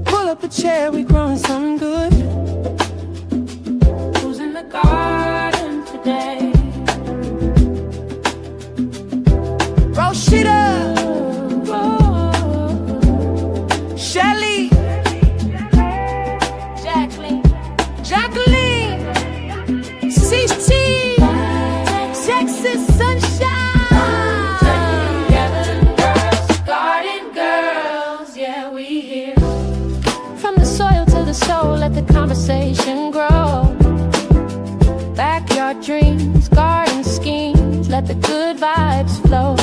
Pull up a chair, we growing something good. Who's in the garden today? Roshita, Shelly, Jacqueline, CT, Texas sunshine. Garden girls, yeah, we here. From the soil to the soul, let the conversation grow. Backyard dreams, garden schemes, let the good vibes flow.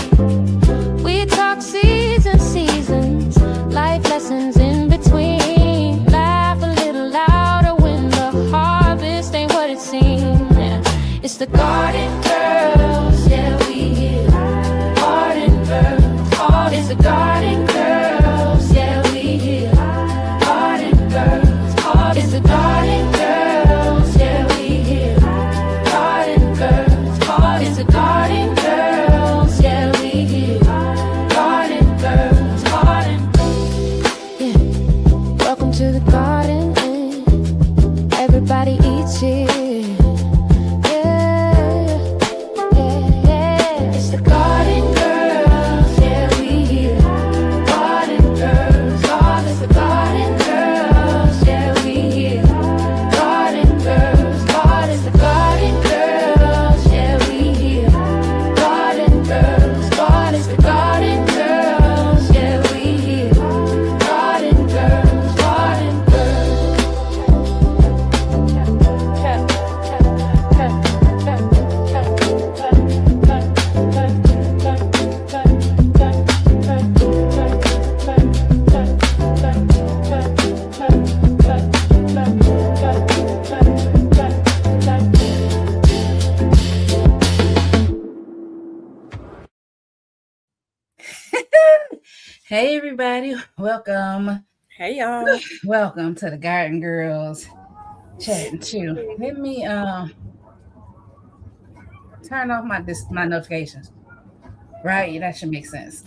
We talk seeds and seasons, life lessons in between. Laugh a little louder when the harvest ain't what it seems. Yeah. It's the garden girls, yeah, we here. Garden girls, it's the garden girls, yeah, we here. Garden girls, it's the garden girls, yeah, we here. Garden girls, it's the garden girls, yeah, we here. Garden girls, yeah. Welcome to the garden, everybody eats here. It's the garden girls, yeah, we here. Garden girls, it's the garden girls, yeah, we here. Garden girls, it's the garden girls, yeah, we here. Garden girls, it's the garden girls, yeah, we here. Garden girls, Hey everybody, welcome. Hey y'all. Welcome to the Garden Girls Chatting Too. Let me turn off my notifications. Right, that should make sense.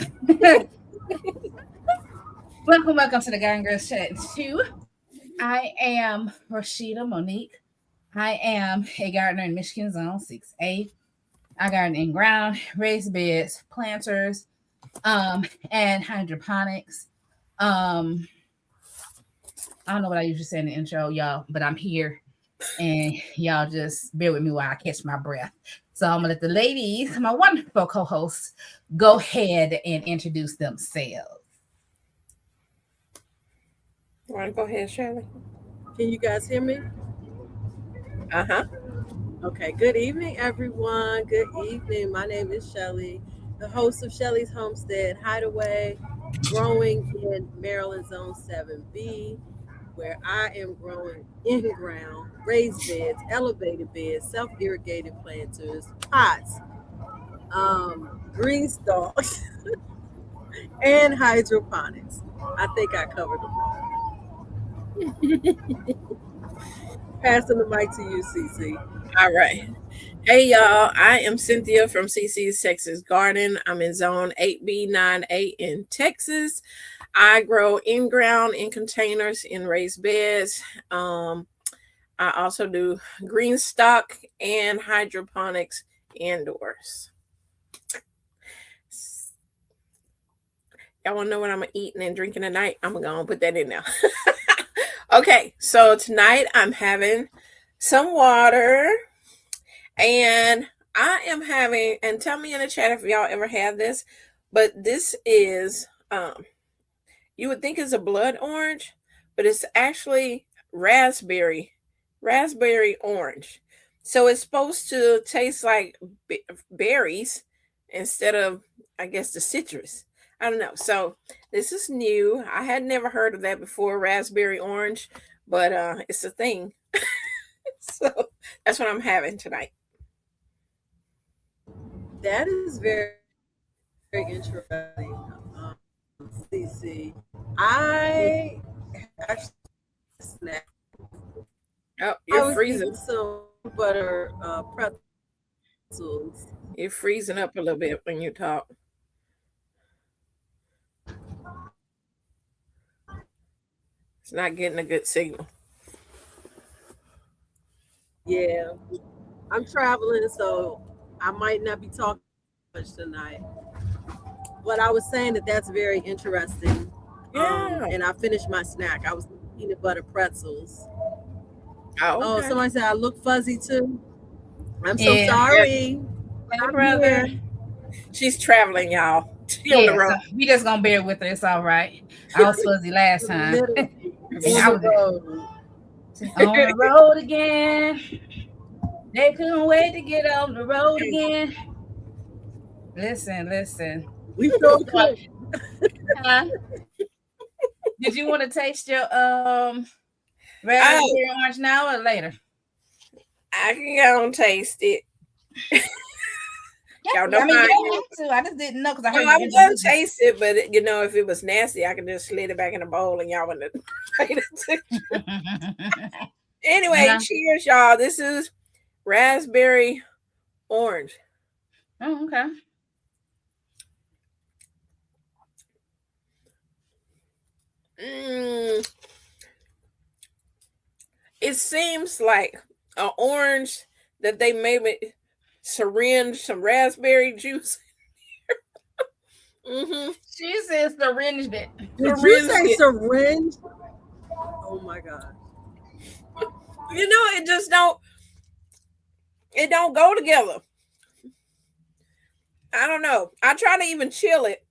Welcome to the Garden Girls Chatting Too. I am Rashida Monique. I am a gardener in Michigan Zone 6A. I garden in ground, raised beds, planters, and hydroponics. I don't know what I usually say in the intro, y'all, but I'm here and y'all just bear with me while I catch my breath. So I'm gonna let the ladies, my wonderful co-hosts, go ahead and introduce themselves. You want to go ahead, Shelly? Can you guys hear me? Uh-huh. Okay, good evening, everyone. Good evening. My name is Shelly, the host of Shelly's Homestead, Hideaway, growing in Maryland Zone 7B, where I am growing in-ground, raised beds, elevated beds, self-irrigated planters, pots, green stalks, and hydroponics. I think I covered them all. Passing the mic to you, Cece. All right. Hey y'all, I am Cynthia from CC's Texas Garden. I'm in Zone 8B, 9A in Texas. I grow in-ground in containers in raised beds. I also do green stock and hydroponics indoors. Y'all want to know what I'm eating and drinking tonight? I'm going to put that in now. Okay, so tonight I'm having some water, and I am having, and tell me in the chat if y'all ever had this, but this is, you would think it's a blood orange, but it's actually raspberry orange. So it's supposed to taste like berries instead of, I guess, the citrus. I don't know. So this is new. I had never heard of that before, raspberry orange, but it's a thing. So that's what I'm having tonight. That is very, very interesting, CC. I actually snack. Oh, you're freezing. Some butter pretzel You're freezing up a little bit when you talk. It's not getting a good signal. Yeah, I'm traveling, so I might not be talking much tonight. But I was saying that that's very interesting. Yeah. And I finished my snack. I was peanut butter pretzels. Oh, okay. Somebody said I look fuzzy too. I'm so Yeah. sorry. Hey, I'm brother. here. She's traveling, y'all. She on the Yeah, road. so we just gonna bear with her. It's all right. I was fuzzy last time. Literally I on was the road. on the road again. They couldn't wait to get on the road again. Listen. We sure could. Did you want to taste your raspberry orange now or later? I can go and taste it. Yeah, Y'all know I mean, how you don't have to. I just didn't know because I heard I you was gonna introduce it. taste it, but you know, if it was nasty, I could just slid it back in the bowl and y'all wouldn't have paid attention. Anyway, Yeah. cheers, y'all. This is raspberry orange. Oh, okay. It seems like an orange that they maybe syringe some raspberry juice. She says syringed it. Did you say syringe? Oh my god. You know, it just don't go together. I don't know. I try to even chill it.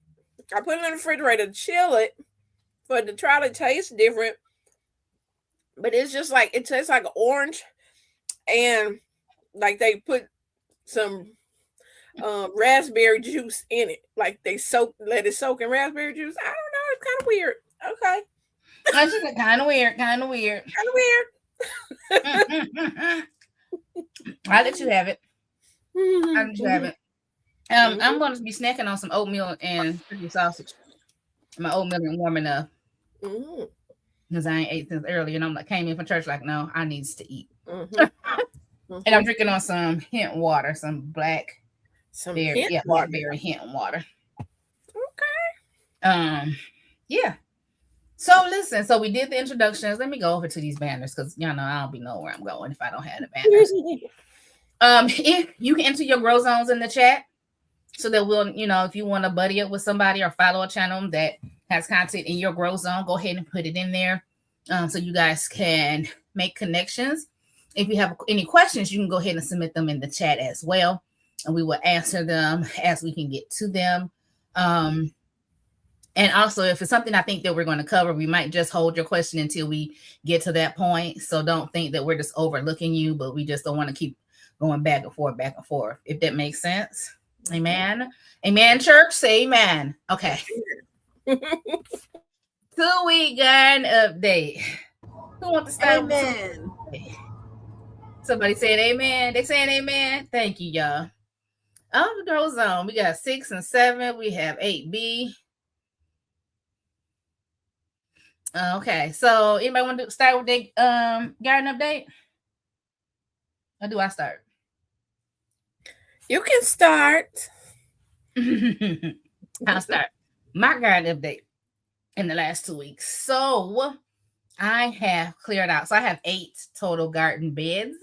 I put it in the refrigerator to chill it for it to try to taste different. But it's just like it tastes like orange, and like they put some raspberry juice in it. Like they let it soak in raspberry juice. I don't know. It's kind of weird. Okay. That's kind of weird. Kind of weird. I'll let you have it. I'm going to be snacking on some oatmeal and turkey sausage. My oatmeal ain't warm enough because I ain't ate since early, and I'm like came in from church like, no, I needs to eat. And I'm drinking on some hint water, some blackberry hint water. Okay. Yeah. So listen, so we did the introductions. Let me go over to these banners because y'all know I don't be know where I'm going if I don't have the banners. If you can enter your grow zones in the chat so that we'll, if you want to buddy up with somebody or follow a channel that has content in your grow zone, go ahead and put it in there so you guys can make connections. If you have any questions, you can go ahead and submit them in the chat as well, and we will answer them as we can get to them. And also, if it's something I think that we're going to cover, we might just hold your question until we get to that point. So don't think that we're just overlooking you, but we just don't want to keep going back and forth, if that makes sense. Amen. Amen, church. Say amen. Okay. 2-week garden update. Who wants to start? Amen. Somebody said amen. They saying amen. Thank you, y'all. The grow zone. We got 6 and 7. We have 8B. Okay, so anybody want to start with the garden update? Or do I start? You can start. I'll start. My garden update in the last 2 weeks. So I have cleared out. So I have 8 total garden beds,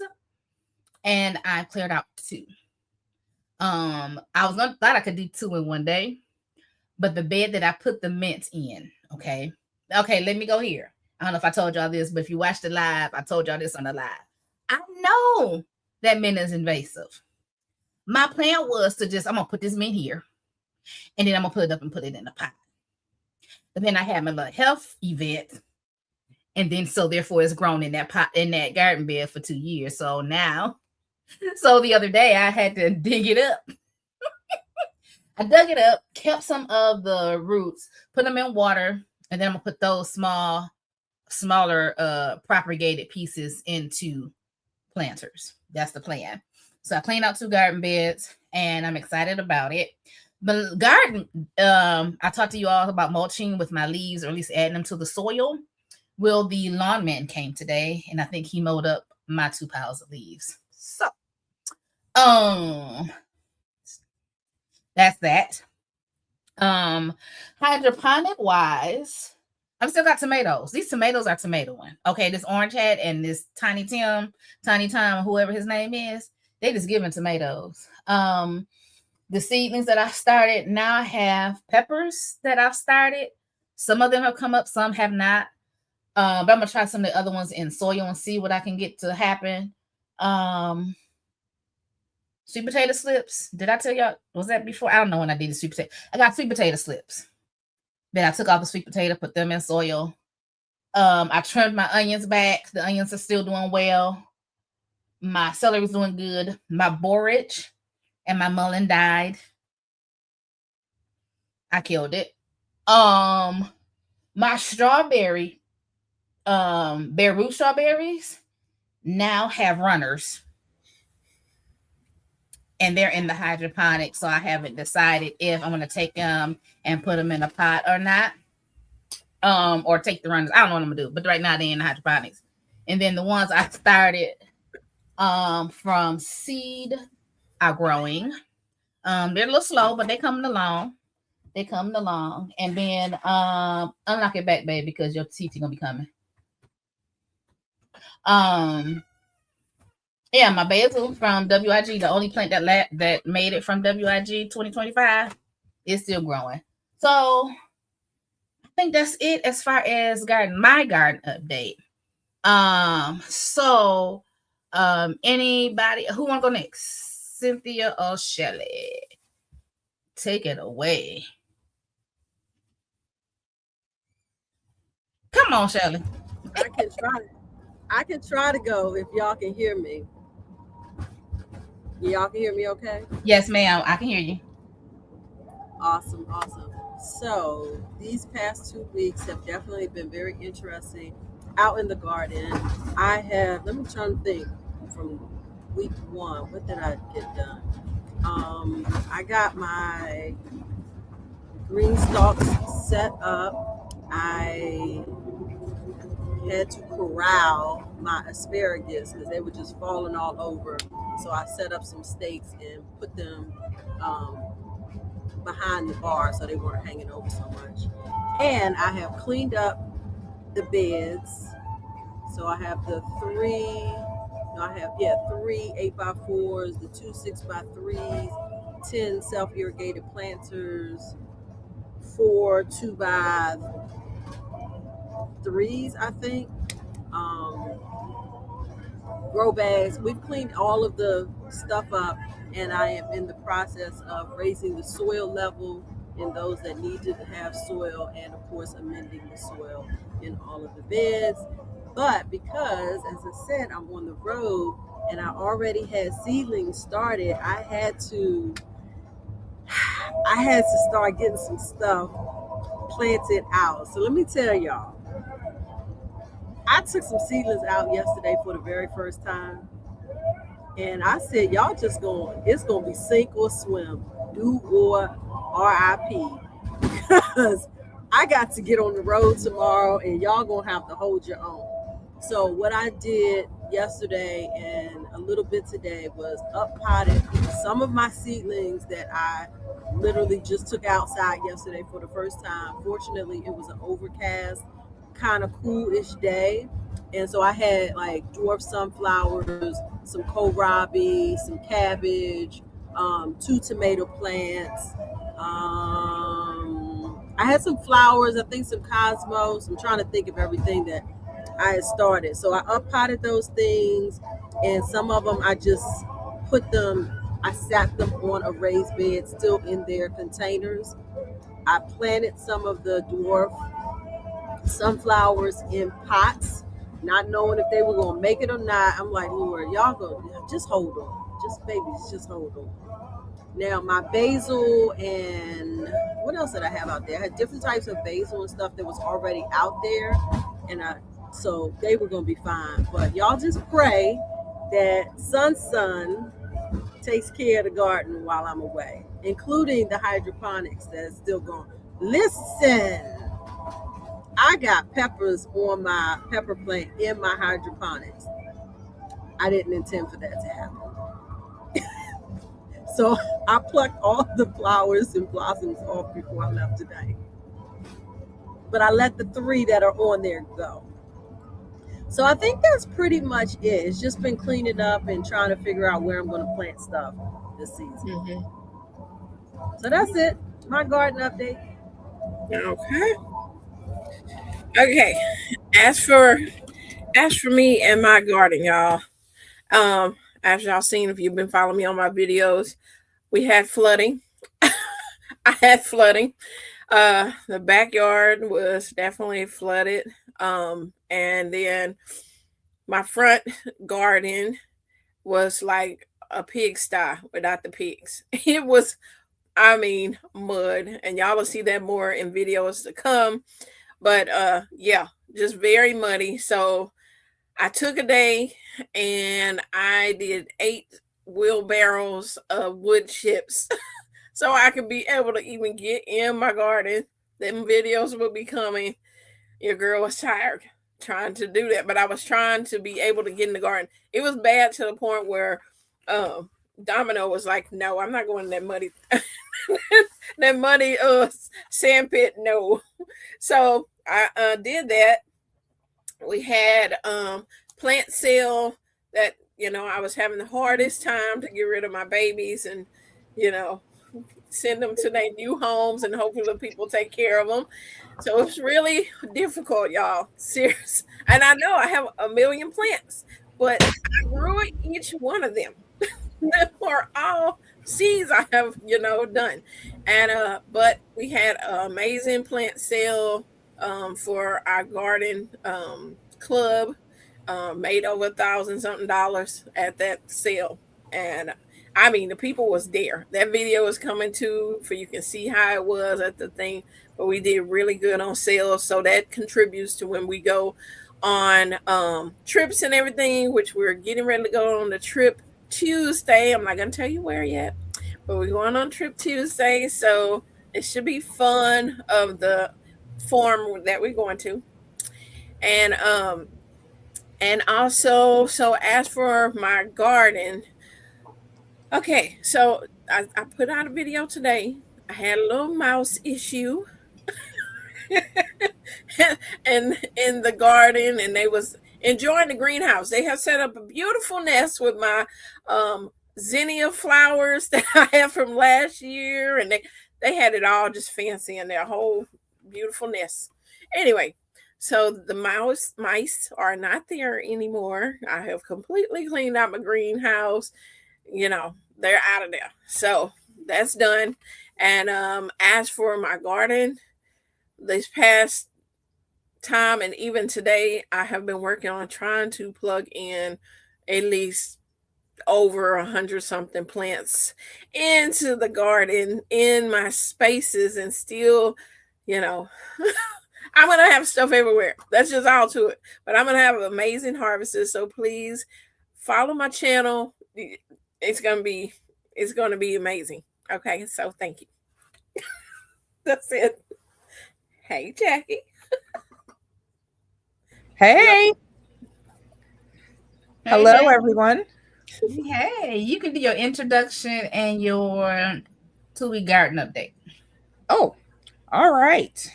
and I cleared out 2. I thought I could do 2 in one day, but the bed that I put the mint in, okay, let me go here. I don't know if I told y'all this, but if you watched the live, I told y'all this on the live. I know that mint is invasive. My plan was to I'm going to put this mint here, and then I'm going to put it up and put it in a pot. But then I had my little health event, and then so therefore it's grown in that pot, in that garden bed for 2 years. So now, the other day I had to dig it up. I dug it up, kept some of the roots, put them in water, and then I'm gonna put those smaller propagated pieces into planters. That's the plan. So I cleaned out 2 garden beds, and I'm excited about it. The garden, I talked to you all about mulching with my leaves, or at least adding them to the soil. Well, the lawn man came today, and I think he mowed up my 2 piles of leaves. So That's that. Hydroponic wise, I've still got tomatoes. These tomatoes are tomatoing. Okay, this orange hat and this Tiny Tom, whoever his name is, they just giving tomatoes. The seedlings that I started, now I have peppers that I've started. Some of them have come up, some have not. But I'm gonna try some of the other ones in soil and see what I can get to happen. Sweet potato slips. Did I tell y'all? Was that before? I don't know when I did the sweet potato. I got sweet potato slips. Then I took off the sweet potato, put them in soil. I trimmed my onions back. The onions are still doing well. My celery is doing good. My borage and my mullein died. I killed it. My strawberry, bare root strawberries now have runners. And they're in the hydroponic, so I haven't decided if I'm going to take them and put them in a pot or not. Or take the runners. I don't know what I'm going to do, but right now they're in the hydroponics. And then the ones I started from seed are growing. They're a little slow, but they're coming along. And then unlock it back, babe, because your teeth are going to be coming. Yeah, my basil from WIG, the only plant that made it from WIG 2025, is still growing. So I think that's it as far as my garden update. Anybody who want to go next? Cynthia or Shelly? Take it away. Come on, Shelly. I can try to go if y'all can hear me. Y'all can hear me okay? Yes, ma'am. I can hear you. Awesome. So these past 2 weeks have definitely been very interesting out in the garden. Let me try to think from week 1. What did I get done? I got my green stalks set up. I had to corral my asparagus because they were just falling all over. So I set up some stakes and put them behind the bar so they weren't hanging over so much. And I have cleaned up the beds. So I have three 8x4s, the 2 6x3s, 10 self-irrigated planters, 4 2x3s, I think. Grow bags. We've cleaned all of the stuff up, and I am in the process of raising the soil level in those that need to have soil, and of course amending the soil in all of the beds. But because, as I said, I'm on the road and I already had seedlings started, I had to start getting some stuff planted out. So let me tell y'all, I took some seedlings out yesterday for the very first time. And I said, y'all it's going to be sink or swim, do or RIP. Because I got to get on the road tomorrow and y'all going to have to hold your own. So what I did yesterday and a little bit today was up-potted some of my seedlings that I literally just took outside yesterday for the first time. Fortunately, it was an overcast, kind of cool-ish day. And so I had like dwarf sunflowers, some kohlrabi, some cabbage, 2 tomato plants. I had some flowers, I think some cosmos. I'm trying to think of everything that I had started. So I up-potted those things, and some of them I just I sat them on a raised bed, still in their containers. I planted some of the dwarf sunflowers in pots, not knowing if they were going to make it or not. I'm like, Lord, y'all go, just hold on. Just hold on. Now, my basil and what else did I have out there? I had different types of basil and stuff that was already out there, and so they were going to be fine. But y'all just pray that Sun takes care of the garden while I'm away, including the hydroponics that's still going. Listen, I got peppers on my pepper plant in my hydroponics. I didn't intend for that to happen. So I plucked all the flowers and blossoms off before I left today. But I let the 3 that are on there go. So I think that's pretty much it. It's just been cleaning up and trying to figure out where I'm going to plant stuff this season. Mm-hmm. So that's it. My garden update. Okay. Okay. As for me and my garden, y'all. As y'all seen, if you've been following me on my videos, we had flooding. I had flooding. The backyard was definitely flooded. And then my front garden was like a pigsty without the pigs. It was, I mean, mud, and y'all will see that more in videos to come. But yeah, just very muddy. So I took a day and I did 8 wheelbarrows of wood chips so I could be able to even get in my garden. Them videos will be coming. Your girl was tired trying to do that, but I was trying to be able to get in the garden. It was bad to the point where Domino was like, "No, I'm not going in that muddy, that muddy sand pit." No, so I did that. We had plant sale that I was having the hardest time to get rid of my babies and send them to their new homes and hopefully the people take care of them. So it's really difficult, y'all. Serious. And I know I have a million plants, but I grew each one of them. For all seeds I have, done. And but we had an amazing plant sale for our garden club. Made over $1,000-something at that sale. And I mean, the people was there. That video is coming too, for you can see how it was at the thing. But we did really good on sales, so that contributes to when we go on trips and everything, which we're getting ready to go on the trip Tuesday. I'm not gonna tell you where yet, but we're going on trip Tuesday, so it should be fun of the farm that we're going to. And also, so as for my garden, okay, so I put out a video today. I had a little mouse issue and in the garden, and they was enjoying the greenhouse. They have set up a beautiful nest with my zinnia flowers that I have from last year, and they had it all just fancy in their whole beautiful nest. Anyway, so the mice are not there anymore. I have completely cleaned out my greenhouse. They're out of there. So that's done. And as for my garden, this past time and even today, I have been working on trying to plug in at least over 100-something plants into the garden in my spaces, and still, I'm gonna have stuff everywhere. That's just all to it. But I'm gonna have amazing harvests. So please follow my channel. It's gonna be amazing. Okay, so thank you. That's it. Hey, Jackie. Hey. Hello, Jackie. everyone. Hey, you can do your introduction and your 2-week garden update. Oh, all right.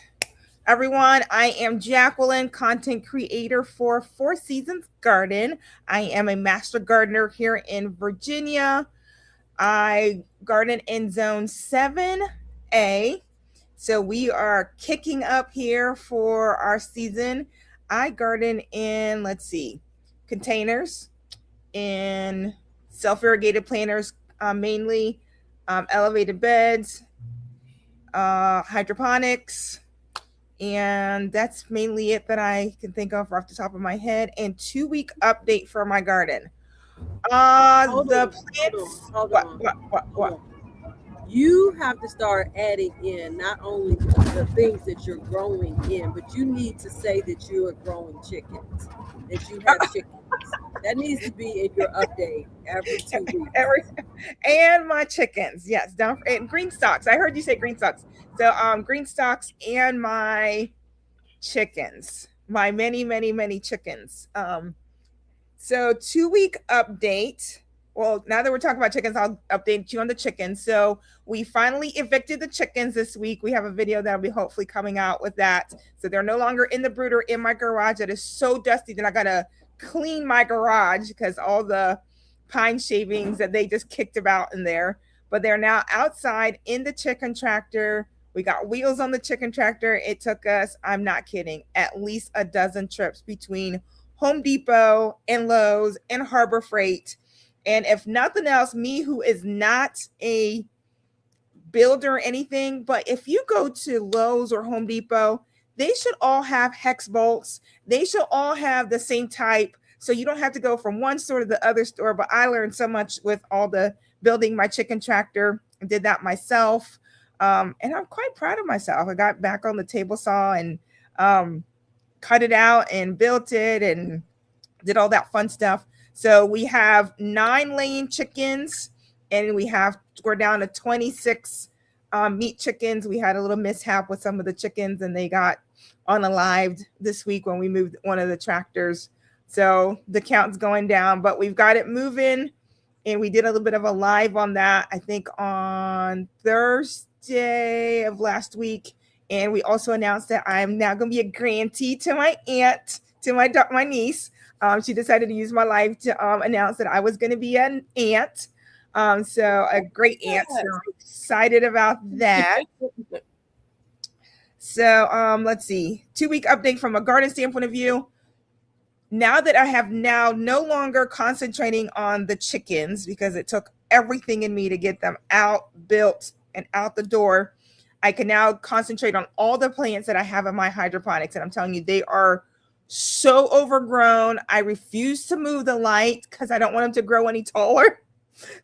Everyone, I am Jacqueline, content creator for 4 Seasons Garden. I am a master gardener here in Virginia. I garden in zone 7A. So we are kicking up here for our season. I garden in, containers, in self-irrigated planters, mainly elevated beds, hydroponics, and that's mainly it that I can think of off the top of my head. And 2-week update for my garden. Hold The on, plants. hold on. What? You have to start adding in not only the things that you're growing in, but you need to say that you are growing chickens, that you have chickens. That needs to be in your update every 2 weeks. And my chickens, yes, and green stalks. I heard you say green stalks. So green stalks and my chickens, my many chickens. So 2-week update. well, now that we're talking about chickens, I'll update you on the chickens. So we finally evicted the chickens this week. We have a video that'll be hopefully coming out with that. So they're no longer in the brooder in my garage. It is so dusty that I gotta clean my garage because all the pine shavings that they just kicked about in there. But they're now outside in the chicken tractor. We got wheels on the chicken tractor. It took us, I'm not kidding, at least a dozen trips between Home Depot and Lowe's and Harbor Freight. And if nothing else, me who is not a builder or anything, but if you go to Lowe's or Home Depot, they should all have hex bolts. They should all have the same type. So you don't have to go from one store to the other store. But I learned so much with all the building my chicken tractor. I did that myself. And I'm quite proud of myself. I got back on the table saw and cut it out and built it and did all that fun stuff. So we have 9 laying chickens, and we're down to 26 meat chickens. We had a little mishap with some of the chickens, and they got unalived this week when we moved one of the tractors. So the count's going down, but we've got it moving, and we did a little bit of a live on that, I think on Thursday of last week. And we also announced that I'm now going to be a grantee to my aunt, to my niece. She decided to use my life to announce that I was going to be an aunt. So a great aunt. So I'm excited about that. So let's see. 2-week update from a garden standpoint of view. Now that I have now no longer concentrating on the chickens because it took everything in me to get them out, built, and out the door, I can now concentrate on all the plants that I have in my hydroponics. And I'm telling you, they are so overgrown. I refuse to move the light because I don't want them to grow any taller.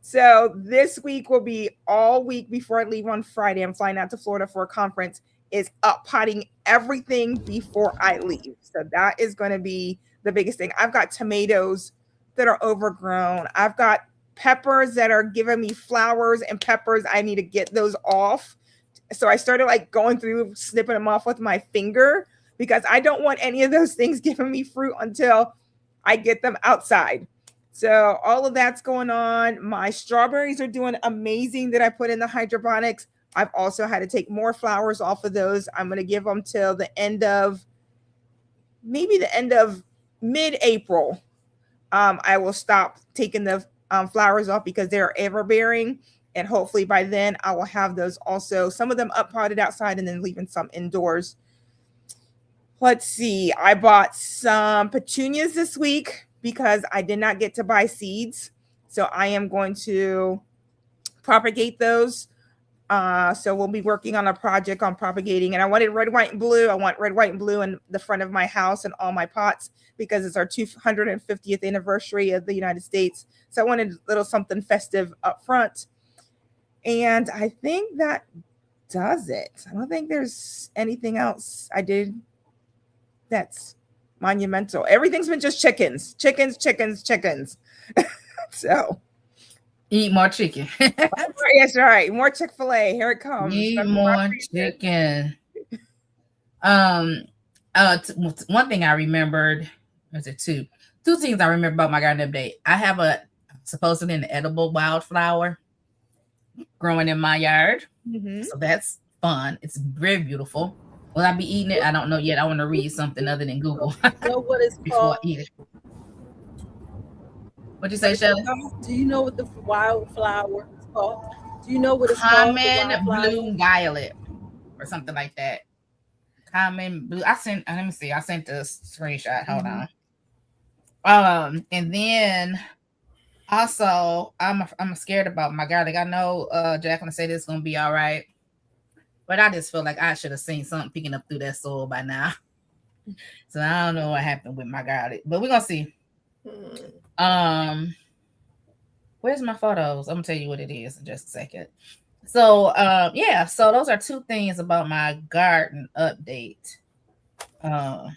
So this week will be all week before I leave on Friday. I'm flying out to Florida for a conference, is up potting everything before I leave. So that is going to be the biggest thing. I've got tomatoes that are overgrown. I've got peppers that are giving me flowers and peppers. I need to get those off. So I started like going through, snipping them off with my finger because I don't want any of those things giving me fruit until I get them outside. So all of that's going on. My strawberries are doing amazing that I put in the hydroponics. I've also had to take more flowers off of those. I'm going to give them till the end of mid-April. I will stop taking the flowers off because they're ever bearing. And hopefully by then I will have those also, some of them up potted outside and then leaving some indoors. Let's see. I bought some petunias this week because I did not get to buy seeds. So I am going to propagate those. So we'll be working on a project on propagating. And I wanted red, white, and blue. I want red, white, and blue in the front of my house and all my pots because it's our 250th anniversary of the United States. So I wanted a little something festive up front. And I think that does it. I don't think there's anything else I did that's monumental. Everything's been just chickens. So eat more chicken. Yes, all right. More Chick-fil-A. Here it comes. Eat more chicken. One thing I remembered, was it two things I remember about my garden update. I have supposedly an edible wildflower growing in my yard. Mm-hmm. So that's fun. It's very beautiful. Will I be eating it? I don't know yet. I want to read something other than Google. Know what it's before called? I eat it. What'd you say, Shelly? Do you know what the wildflower is called? Do you know what it's Common called? blue violet or something like that. Common blue. Let me see. I sent the screenshot. Hold on. And then also I'm scared about my garlic. I know Jacqueline said it's gonna be all right. But I just feel like I should have seen something picking up through that soil by now. So I don't know what happened with my garlic. But we're gonna see. Where's my photos? I'm gonna tell you what it is in just a second. So so those are two things about my garden update. So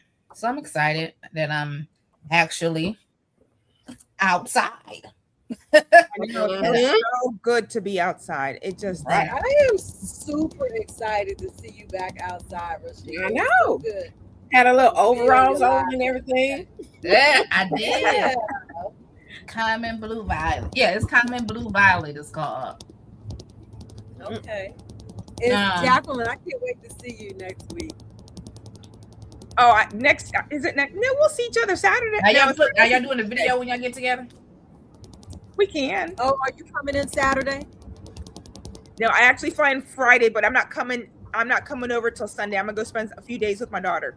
I'm excited that I'm actually outside. It's so good to be outside. It just I am super excited to see you back outside, Rashida. I know. So good. Had a little overalls on and everything. Yeah, I did. Yeah. Common blue violet. Yeah, it's common blue violet. It's called. Okay. It's Jacqueline. I can't wait to see you next week. Oh, next is it next? No, we'll see each other Saturday. Are y'all doing a video when y'all get together? We can. Oh, are you coming in Saturday? No, I actually fly in Friday, but I'm not coming over till Sunday. I'm gonna go spend a few days with my daughter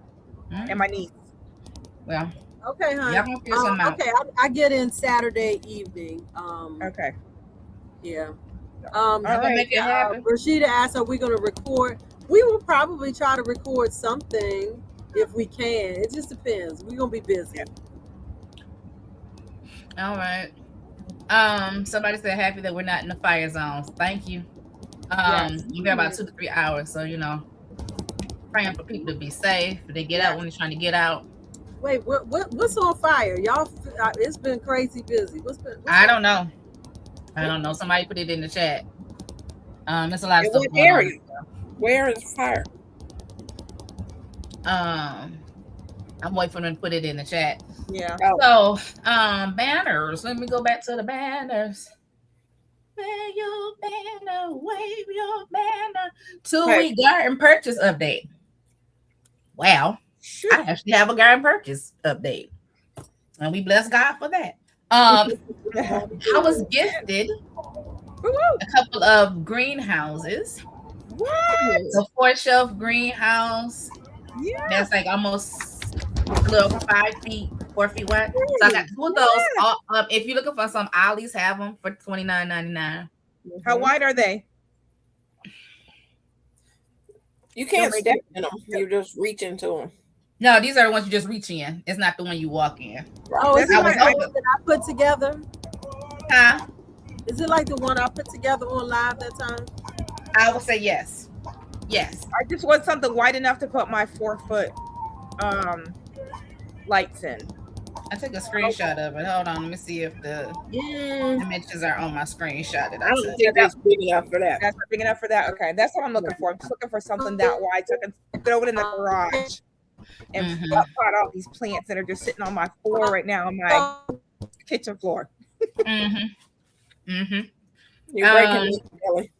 and my niece. Well, okay, honey. Y'all gonna figure something out. Okay, I get in Saturday evening. Okay. Yeah. All right. Make it happen. Rashida asked, "Are we going to record?" We will probably try to record something if we can. It just depends. We're gonna be busy. All right. Somebody said happy that we're not in the fire zones. Thank you. Yes. You got about 2 to 3 hours, so praying for people to be safe. They get out when they're trying to get out. Wait, what's on fire, y'all? It's been crazy busy. I don't know. Somebody put it in the chat. There's a lot of stuff going area? On. Where is fire? I'm waiting for them to put it in the chat. Yeah. So, banners. Let me go back to the banners. Wave your banner, wave your banner. 2-week garden purchase update. Wow. I actually have a garden purchase update. And we bless God for that. I was gifted a couple of greenhouses. What? A 4-shelf greenhouse. Yeah. That's like almost a little 5 feet, 4 feet wide. So I got 2 of those. If you're looking for some, Ollie's have them for $29.99. How wide are they? You can't step in them. You just reach into them. No, these are the ones you just reach in. It's not the one you walk in. Oh, is it like the one that I put together? Huh? Is it like the one I put together on live that time? I would say yes. Yes. I just want something wide enough to put my 4-foot lights in. I took a screenshot of it. Hold on, let me see if the images are on my screenshot. I don't think that's big enough for that. That's not big enough for that. Okay, that's what I'm looking for. I'm just looking for something that wide so I can throw it in the garage and pot all these plants that are just sitting on my floor right now on my kitchen floor. You're breaking it, Shelly.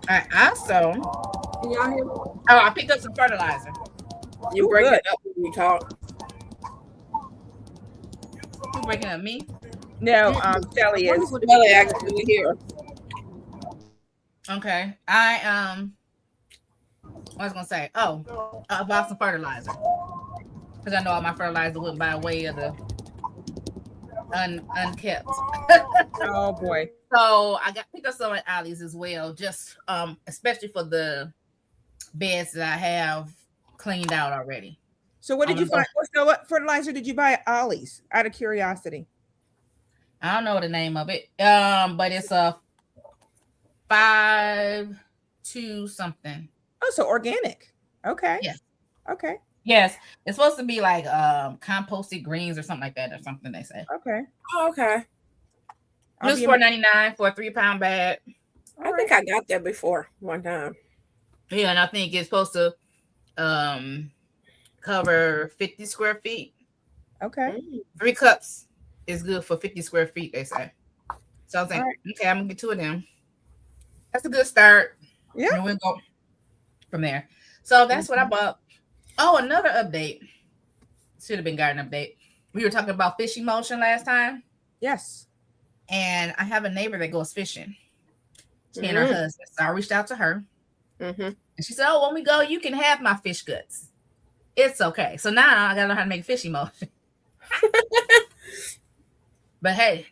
I also, Can y'all hear me? I picked up some fertilizer. You break it up when you talk. You breaking up me? No, Shelly is. Shelly actually here. Okay. I was gonna say, I bought some fertilizer because I know all my fertilizer went by way of the unkept. Oh boy. So I picked up some at Ollie's as well, just especially for the beds that I have cleaned out already. So what did you find? So what fertilizer did you buy at Ollie's? Out of curiosity. I don't know the name of it. But it's a 5-2 something. Oh, so organic. Okay. Yes. Okay. Yes. It's supposed to be like composted greens or something like that, or something they say. Okay. Oh, okay. It was $4.99 for a 3-pound bag. I think I got that before one time. Yeah, and I think it's supposed to cover 50 square feet. Okay. 3 cups is good for 50 square feet, they say. So I was like, okay, I'm gonna get 2 of them. That's a good start. Yeah. And we'll go from there. So that's what I bought. Oh, another update. Should have been garden update. We were talking about fish emotion last time. Yes. And I have a neighbor that goes fishing. She and her husband. So I reached out to her. And she said, oh, when we go, you can have my fish guts. It's okay. So now I gotta learn how to make fish emotion. But hey,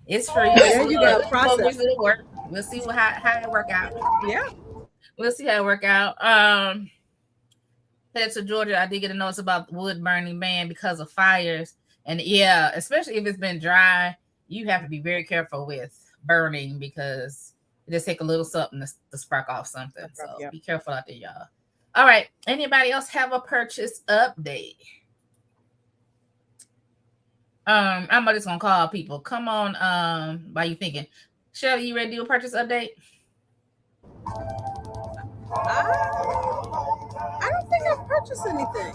it's free. Yeah, you got to process. It'll work. We'll see how it work out. Yeah. We'll see how it work out. Headed to Georgia, I did get a notice about the wood burning ban because of fires. And yeah, especially if it's been dry, you have to be very careful with burning because it just take a little something to spark off something. So be careful out there, y'all. All right. Anybody else have a purchase update? I'm just gonna call people. Come on. Why you thinking? Shelly, you ready to do a purchase update? I don't think I've purchased anything.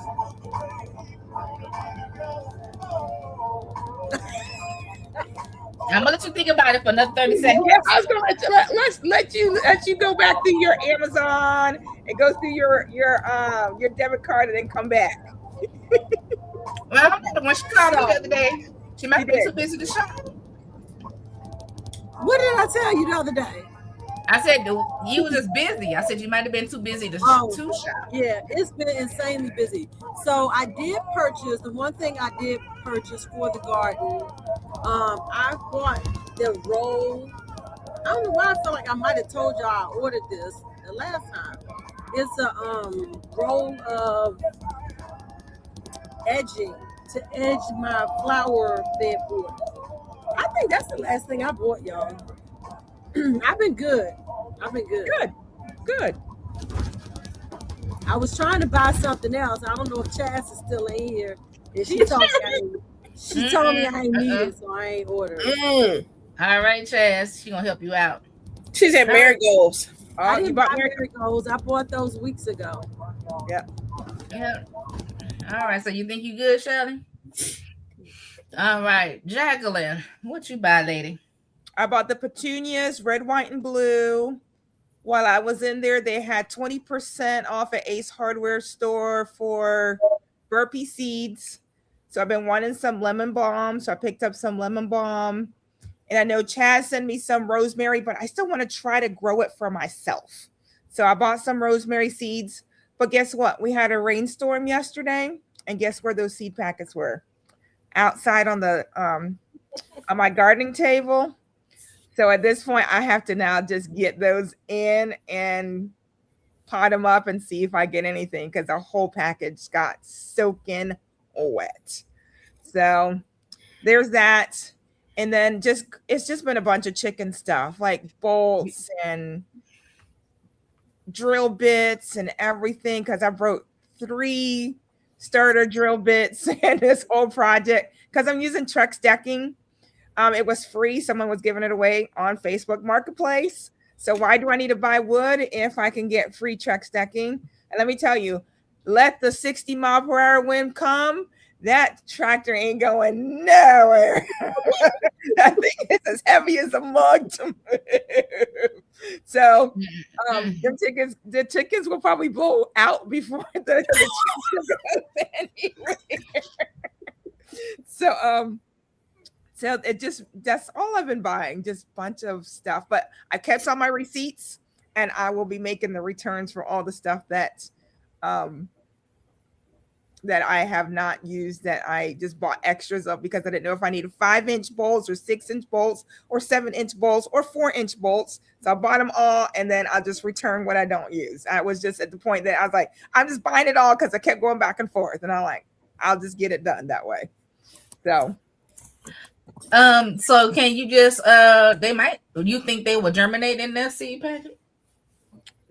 I'm gonna let you think about it for another 30 seconds. Yeah, I was gonna let you go back through your Amazon and go through your debit card and then come back. Well, I don't know. When she called me the other day, she might She be did. too busy to shop. What did I tell you the other day? I said you was just busy. I said you might have been too busy to Oh. shop. Yeah, it's been insanely busy. So I did purchase the one thing I did purchase for the garden. I bought the roll. I don't know why I feel like I might have told y'all I ordered this the last time. It's a roll of edging to edge my flower bed board. I think that's the last thing I bought, y'all. I've been good. Good. I was trying to buy something else. I don't know if Chaz is still in here. And she told me I ain't need it, so I ain't ordering. All right, Chaz, she gonna help you out. She said marigolds. I didn't buy marigolds. I bought those weeks ago. Yeah. All right, so you think you good, Shelly? All right, Jacqueline, what you buy, lady? I bought the petunias, red, white, and blue. While I was in there, they had 20% off at Ace Hardware Store for burpee seeds. So I've been wanting some lemon balm. So I picked up some lemon balm. And I know Chaz sent me some rosemary, but I still want to try to grow it for myself. So I bought some rosemary seeds. But guess what? We had a rainstorm yesterday. And guess where those seed packets were? Outside on the on my gardening table. So at this point, I have to now just get those in and pot them up and see if I get anything because the whole package got soaking wet. So there's that. And then it's just been a bunch of chicken stuff like bolts and drill bits and everything because I broke 3 starter drill bits in this whole project because I'm using Trex decking. It was free. Someone was giving it away on Facebook Marketplace. So why do I need to buy wood if I can get free Trex decking? And let me tell you, let the 60-mile-per-hour wind come. That tractor ain't going nowhere. That thing is as heavy as a mug to move. So the chickens will probably blow out before the chickens go anywhere. So that's all I've been buying, just a bunch of stuff. But I kept all my receipts and I will be making the returns for all the stuff that I have not used that I just bought extras of because I didn't know if I needed 5-inch bolts or 6-inch bolts or 7-inch bolts or 4-inch bolts. So I bought them all and then I'll just return what I don't use. I was just at the point that I was like, I'm just buying it all because I kept going back and forth. And I'm like, I'll just get it done that way. So can you just you think they will germinate in that seed packet?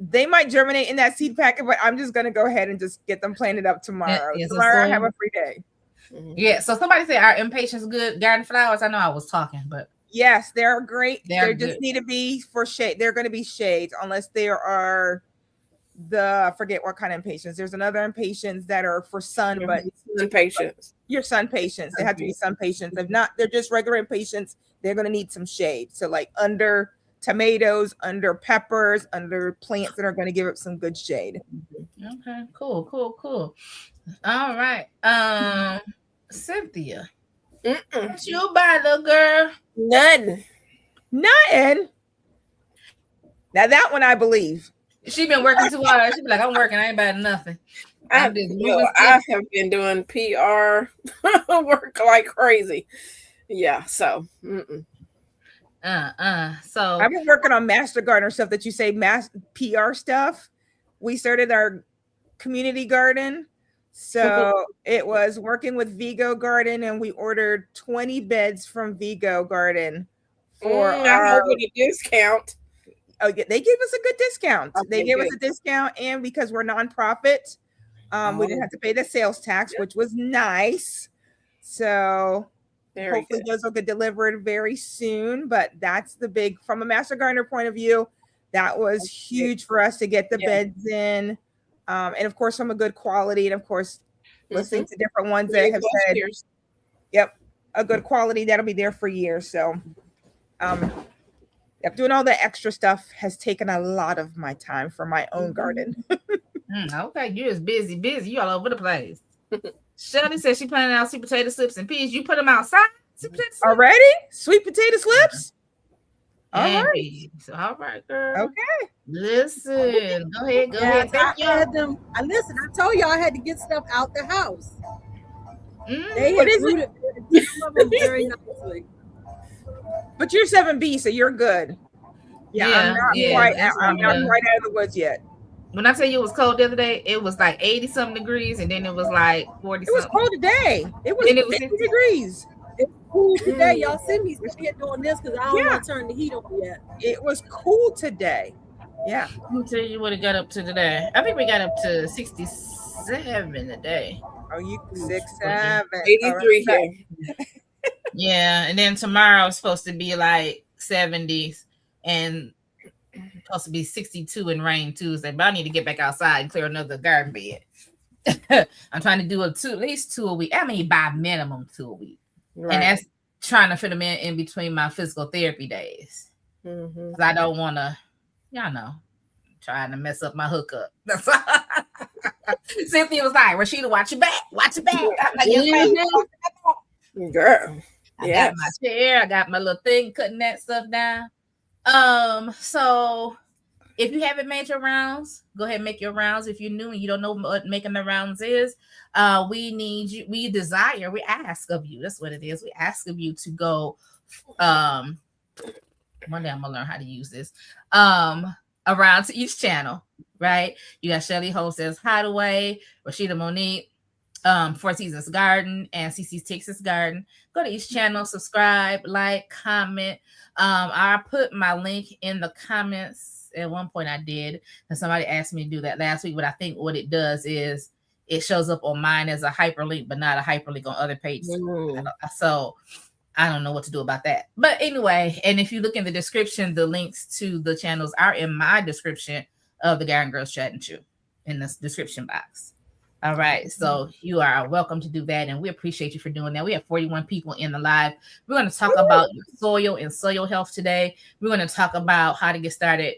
They might germinate in that seed packet, but I'm just gonna go ahead and just get them planted up tomorrow. Tomorrow I have a free day. Yeah. So somebody said our impatience good garden flowers. I know I was talking, but yes, they're great. They just good. need to be for shade. They're going to be shades unless there are I forget what kind of impatiens. There's another impatiens that are for sun, but impatiens. Your sun patients. They have to be sun patients. If not, they're just regular impatiens. They're going to need some shade. So like under tomatoes, under peppers, under plants that are going to give it some good shade. Okay, cool. All right. Cynthia. What you buy, little girl? Nothing. Now that one I believe. She been working too hard. She be like, I'm working. I ain't buying nothing. I have been doing PR work like crazy. Yeah. So. So I've been working on Master Gardener stuff that you say PR stuff. We started our community garden. So it was working with Vigo Garden and we ordered 20 beds from Vigo Garden for a discount. Oh, yeah, they gave us a good discount. Okay, they gave us a discount, and because we're nonprofit, we didn't have to pay the sales tax, which was nice. So hopefully those will get delivered very soon. But that's the big, from a Master Gardener point of view, that was huge for us to get the beds in, and of course from a good quality, and of course listening to different ones that have said, "Yep, a good quality that'll be there for years." So doing all the extra stuff has taken a lot of my time for my own garden. Okay, you're just busy. You all over the place. Shelly said she planted out sweet potato slips and peas. You put them outside? Sweet potato slips? Already? Sweet potato slips? All And right. peas. All right, girl. Okay. Listen. Go ahead. Yes, Thank I had you. them. I told y'all I had to get stuff out the house. Mm. They What had is it? rooted some of them very nicely. But you're 7B, so you're good. Yeah, I'm not quite out of the woods yet. When I tell you it was cold the other day, it was like 80-something degrees, and then it was like 40 It was something. cold today. It was 50 degrees. It's cool today. Y'all see me here doing this because I don't want to turn the heat on yet. It was cool today. Yeah. Let me tell you what it got up to today. I think we got up to 67 today. Oh, you 6, 7. 83 here. Yeah, and then tomorrow it's supposed to be like 70s and supposed to be 62 and rain Tuesday. But I need to get back outside and clear another garden bed. I'm trying to do at least 2 a week. I mean, by minimum 2 a week. Right. And that's trying to fit them in between my physical therapy days. Mm-hmm. 'Cause I don't want to, y'all know, trying to mess up my hookup. Cynthia was like, Rashida, watch your back. Watch your back. I'm like, Girl. I got my chair. I got my little thing cutting that stuff down. So if you haven't made your rounds, go ahead and make your rounds. If you're new and you don't know what making the rounds is, we need you, we ask of you. That's what it is. We ask of you to go one day I'm gonna learn how to use this. Around to each channel, right? You got Shelly Homestead's Hideaway, Rashida Monique, Four Seasons Garden, and CC's Texas Garden. Go to each channel, subscribe, like, comment. I put my link in the comments. At one point I did, and somebody asked me to do that last week, but I think what it does is it shows up on mine as a hyperlink, but not a hyperlink on other pages. So I don't know what to do about that. But anyway, and if you look in the description, the links to the channels are in my description of the Garden Girls Chat and Chew in the description box. All right. So you are welcome to do that. And we appreciate you for doing that. We have 41 people in the live. We're going to talk about soil and soil health today. We're going to talk about how to get started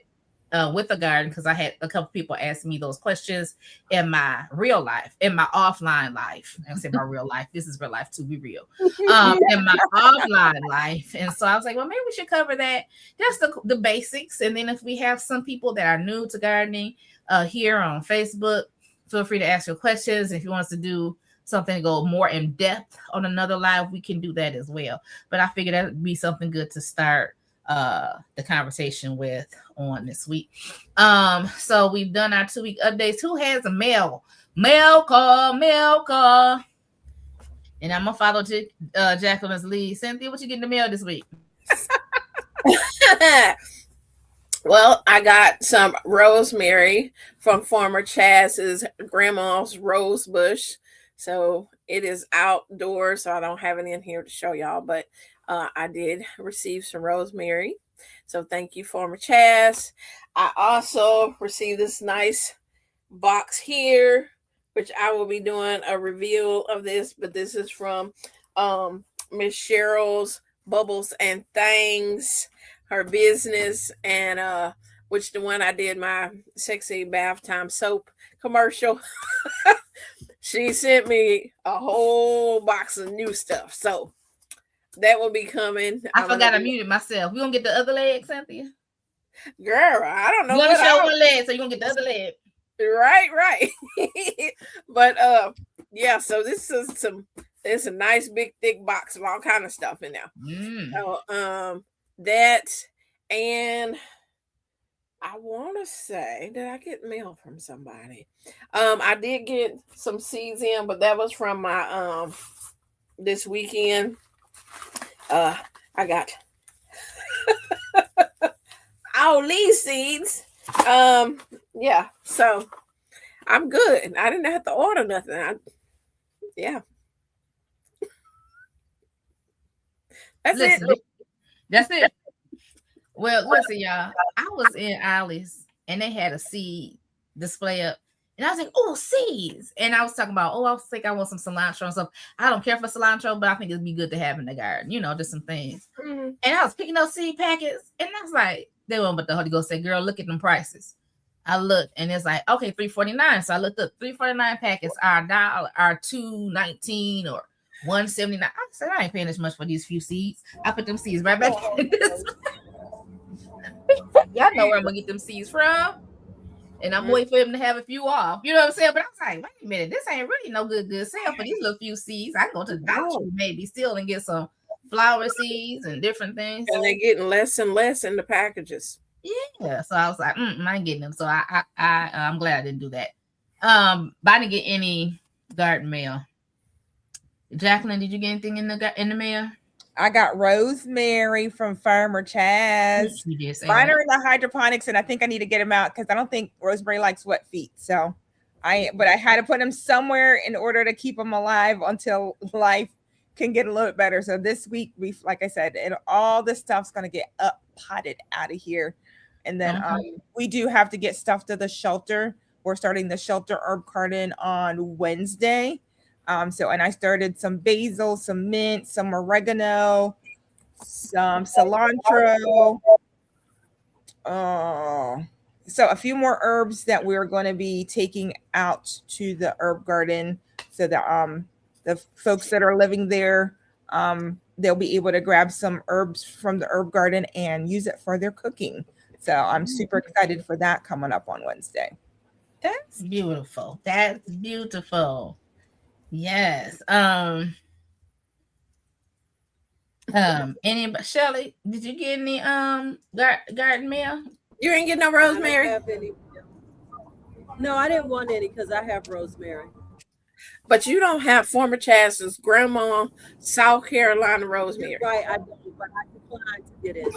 with the garden, because I had a couple people ask me those questions in my real life, in my offline life. I say my real life. This is real life too. Be real. In my offline life. And so I was like, well, maybe we should cover that. Just the basics. And then if we have some people that are new to gardening here on Facebook, feel free to ask your questions. If you want us to do something to go more in depth on another live, we can do that as well. But I figured that would be something good to start the conversation with on this week. So we've done our 2-week updates. Who has a mail call? And I'm gonna follow Jacqueline's lead. Cynthia, what you getting in the mail this week? Well, I got some rosemary from former Chaz's grandma's rose bush. So it is outdoors, so I don't have it in here to show y'all, but I did receive some rosemary. So thank you, former Chaz. I also received this nice box here, which I will be doing a reveal of this, but this is from Miss Cheryl's Bubbles and Things, her business, and which the one I did my sexy bath time soap commercial. She sent me a whole box of new stuff. So that will be coming. I forgot I muted myself. We gonna get the other leg, Cynthia? Girl, I don't know. You want to show one leg, so you're gonna get the other leg. Right. But yeah, so this is there's a nice big thick box of all kind of stuff in there. So that, and I want to say, did I get mail from somebody? I did get some seeds in, but that was from my this weekend. I got all these seeds. Yeah, so I'm good. I didn't have to order nothing. Yeah. That's it. Well, listen, y'all. I was in Alice and they had a seed display up, And I was like, oh, seeds. And I was talking about, I was thinking I want some cilantro and stuff. I don't care for cilantro, but I think it'd be good to have in the garden, just some things. Mm-hmm. And I was picking those seed packets, and I was like, they won't, but the Holy Ghost said, girl, look at them prices. I looked, and it's like, okay, $3.49. So I looked up $3.49 packets are $2.19 or $1.79. I said, I ain't paying as much for these few seeds. I put them seeds right back in this. Y'all know where I'm gonna get them seeds from. And I'm waiting for him to have a few off. You know what I'm saying? But I was like, wait a minute, this ain't really no good sale for these little few seeds. I can go to the doctor maybe still and get some flower seeds and different things. And they're getting less and less in the packages. Yeah. So I was like, I ain't getting them. So I'm glad I didn't do that. But I didn't get any garden mail. Jacqueline, did you get anything in the mail? I got rosemary from Farmer Chaz. Mine are in the hydroponics, and I think I need to get them out because I don't think rosemary likes wet feet. So but I had to put them somewhere in order to keep them alive until life can get a little bit better. So this week, like I said, all this stuff's going to get potted out of here. And then we do have to get stuff to the shelter. We're starting the shelter herb garden on Wednesday. And I started some basil, some mint, some oregano, some cilantro. So a few more herbs that we're going to be taking out to the herb garden so that the folks that are living there, they'll be able to grab some herbs from the herb garden and use it for their cooking. So I'm super excited for that coming up on Wednesday. That's beautiful. That's beautiful. Yes. Shelly, did you get any garden mail? You ain't getting no rosemary? No, I didn't want any because I have rosemary. But you don't have Farmer Chaz's grandma South Carolina rosemary. Right, I don't, but I declined to get it.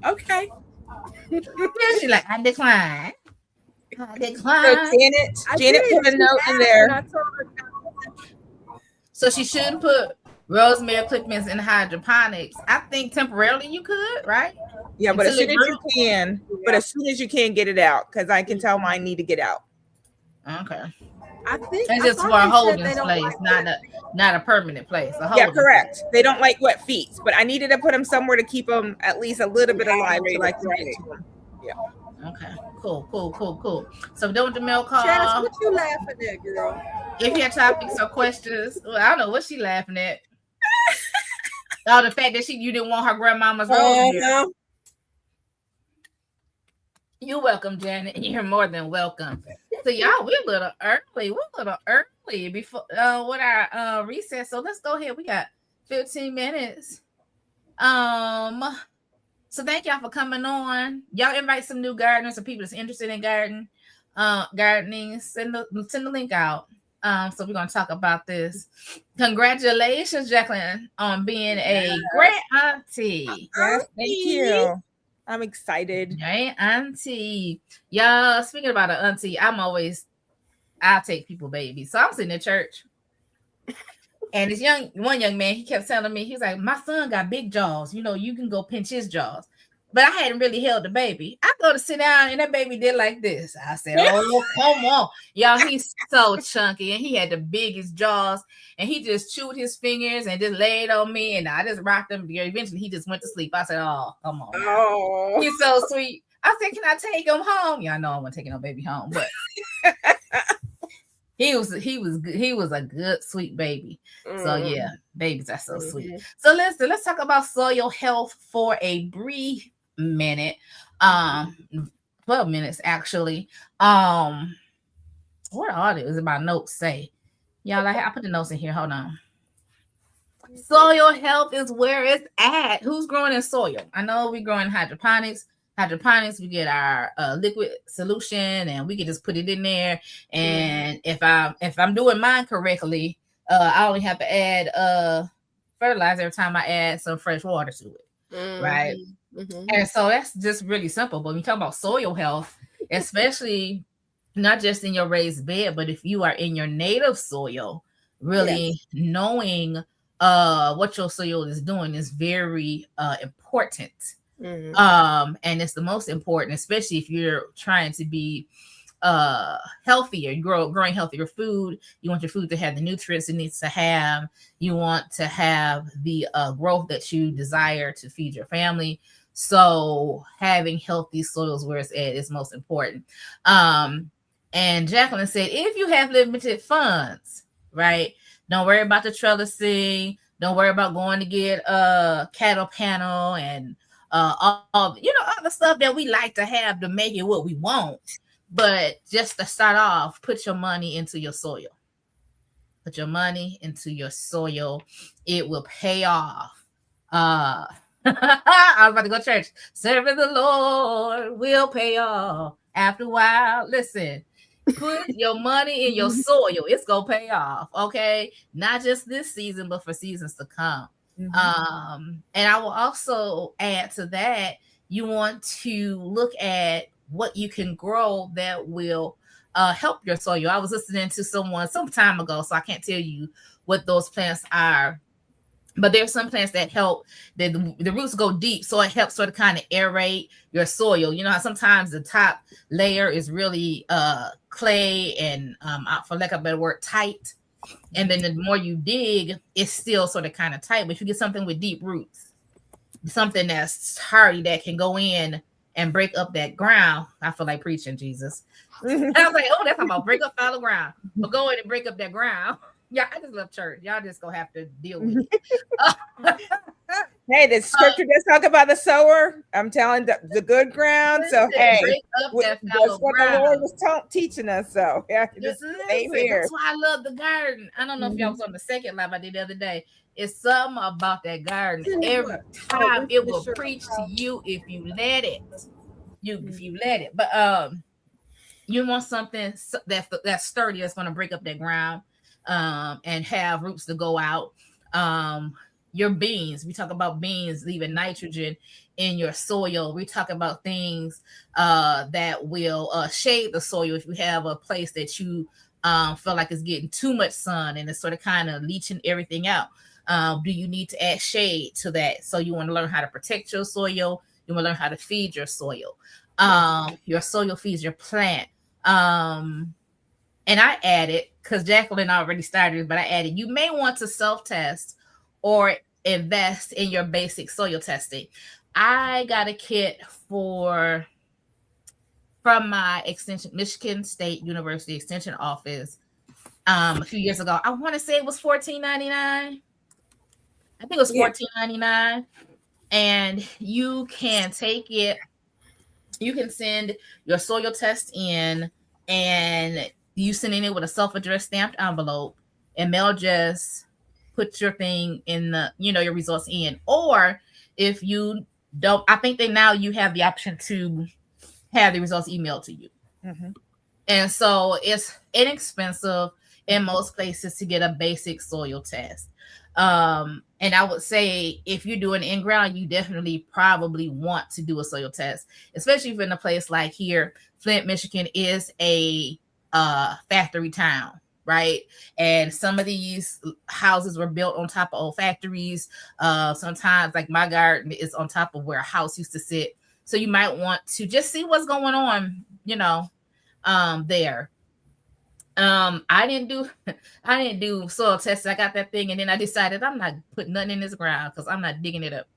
Okay. She's like, I decline. So Janet put a note in there. So she shouldn't put rosemary clippings in hydroponics. I think temporarily you could, right? Yeah, but as soon as you can. But as soon as you can, get it out because I can tell mine need to get out. Okay. I think it's just for a holding place, not a permanent place. Yeah, correct. They don't like wet feet, but I needed to put them somewhere to keep them at least a little bit alive till I can get to them. Yeah. Okay. Cool. So don't the mail call. Chaz, what you laughing at, girl? If you have topics or questions, I don't know what she laughing at. The fact that you didn't want her grandmama's rosemary. You're welcome, Janet. You're more than welcome. So y'all, we're a little early before with our recess. So let's go ahead. We got 15 minutes. So thank y'all for coming on. Y'all invite some new gardeners or people that's interested in gardening. Send the link out. So we're gonna talk about this. Congratulations, Jacqueline, on being a great auntie. Yes, thank you. I'm excited. Great auntie. Y'all, speaking about an auntie, I'll take people babies. So I'm sitting in church. And this one young man, he kept telling me, he was like, my son got big jaws. You can go pinch his jaws. But I hadn't really held the baby. I go to sit down and that baby did like this. I said, oh, come on. Y'all, he's so chunky and he had the biggest jaws and he just chewed his fingers and just laid on me and I just rocked him. Eventually he just went to sleep. I said, oh, come on. Oh, he's so sweet. I said, can I take him home? Yeah, I know I wasn't taking no baby home, but he was good. He was a good, sweet baby. So yeah, babies are so sweet. So let's talk about soil health for a brief minute. 12 minutes actually. What are these? My notes say? Y'all, I put the notes in here. Hold on. Soil health is where it's at. Who's growing in soil? I know we're growing hydroponics. We get our liquid solution and we can just put it in there. And if I'm doing mine correctly, I only have to add fertilizer every time I add some fresh water to it. Right. And so that's just really simple. But when you talk about soil health, especially not just in your raised bed, but if you are in your native soil, really knowing what your soil is doing is very important. And it's the most important, especially if you're trying to be healthier, growing healthier food. You want your food to have the nutrients it needs to have. You want to have the growth that you desire to feed your family. So having healthy soils where it's at is most important. And Jacqueline said, if you have limited funds, right, don't worry about the trellising. Don't worry about going to get a cattle panel and all all the stuff that we like to have to make it what we want. But just to start off, put your money into your soil. Put your money into your soil. It will pay off. I was about to go to church. Serving the Lord will pay off. After a while, listen, put your money in your soil. It's going to pay off, okay? Not just this season, but for seasons to come. And I will also add to that, you want to look at what you can grow that will help your soil. I was listening to someone some time ago, so I can't tell you what those plants are, but there's some plants that help, that the roots go deep, so it helps sort of kind of aerate your soil. You know how sometimes the top layer is really clay and, for lack of a better word, tight. And then the more you dig, it's still sort of kind of tight. But if you get something with deep roots, something that's hardy that can go in and break up that ground. I feel like preaching, Jesus. I was like, oh, that's about break up fallow ground. But go in and break up that ground. Yeah, I just love church. Y'all just gonna have to deal with it. Hey, the scripture does talk about the sower. I'm telling the good ground. So hey, break up that that's fallow what ground. the Lord was teaching us. So yeah, just stay here. That's why I love the garden. I don't know if y'all was on the second live I did the other day. It's something about that garden. Every time it will preach to you if you let it. If you let it. But you want something that's sturdy, that's going to break up that ground, and have roots to go out. Your beans, we talk about beans leaving nitrogen in your soil. We talk about things that will shade the soil if you have a place that you feel like it's getting too much sun and it's sort of kind of leaching everything out. Do you need to add shade to that? So you want to learn how to protect your soil. You want to learn how to feed your soil. Your soil feeds your plant. And I added, because Jacqueline already started, but I added, you may want to self-test or invest in your basic soil testing. I got a kit from my Michigan State University Extension office a few years ago. I want to say it was $14.99. I think it was $14.99. And you can take it, you can send your soil test in, and you send in it with a self-addressed stamped envelope, and they'll just put your thing in the, your results in. Or if you don't, I think now you have the option to have the results emailed to you. And so it's inexpensive in most places to get a basic soil test. And I would say if you're doing in-ground, you definitely probably want to do a soil test, especially if you're in a place like here. Flint, Michigan is a factory town, right? And some of these houses were built on top of old factories. Sometimes, like my garden is on top of where a house used to sit. So you might want to just see what's going on, there. I didn't do soil testing. I got that thing, and then I decided I'm not putting nothing in this ground because I'm not digging it up.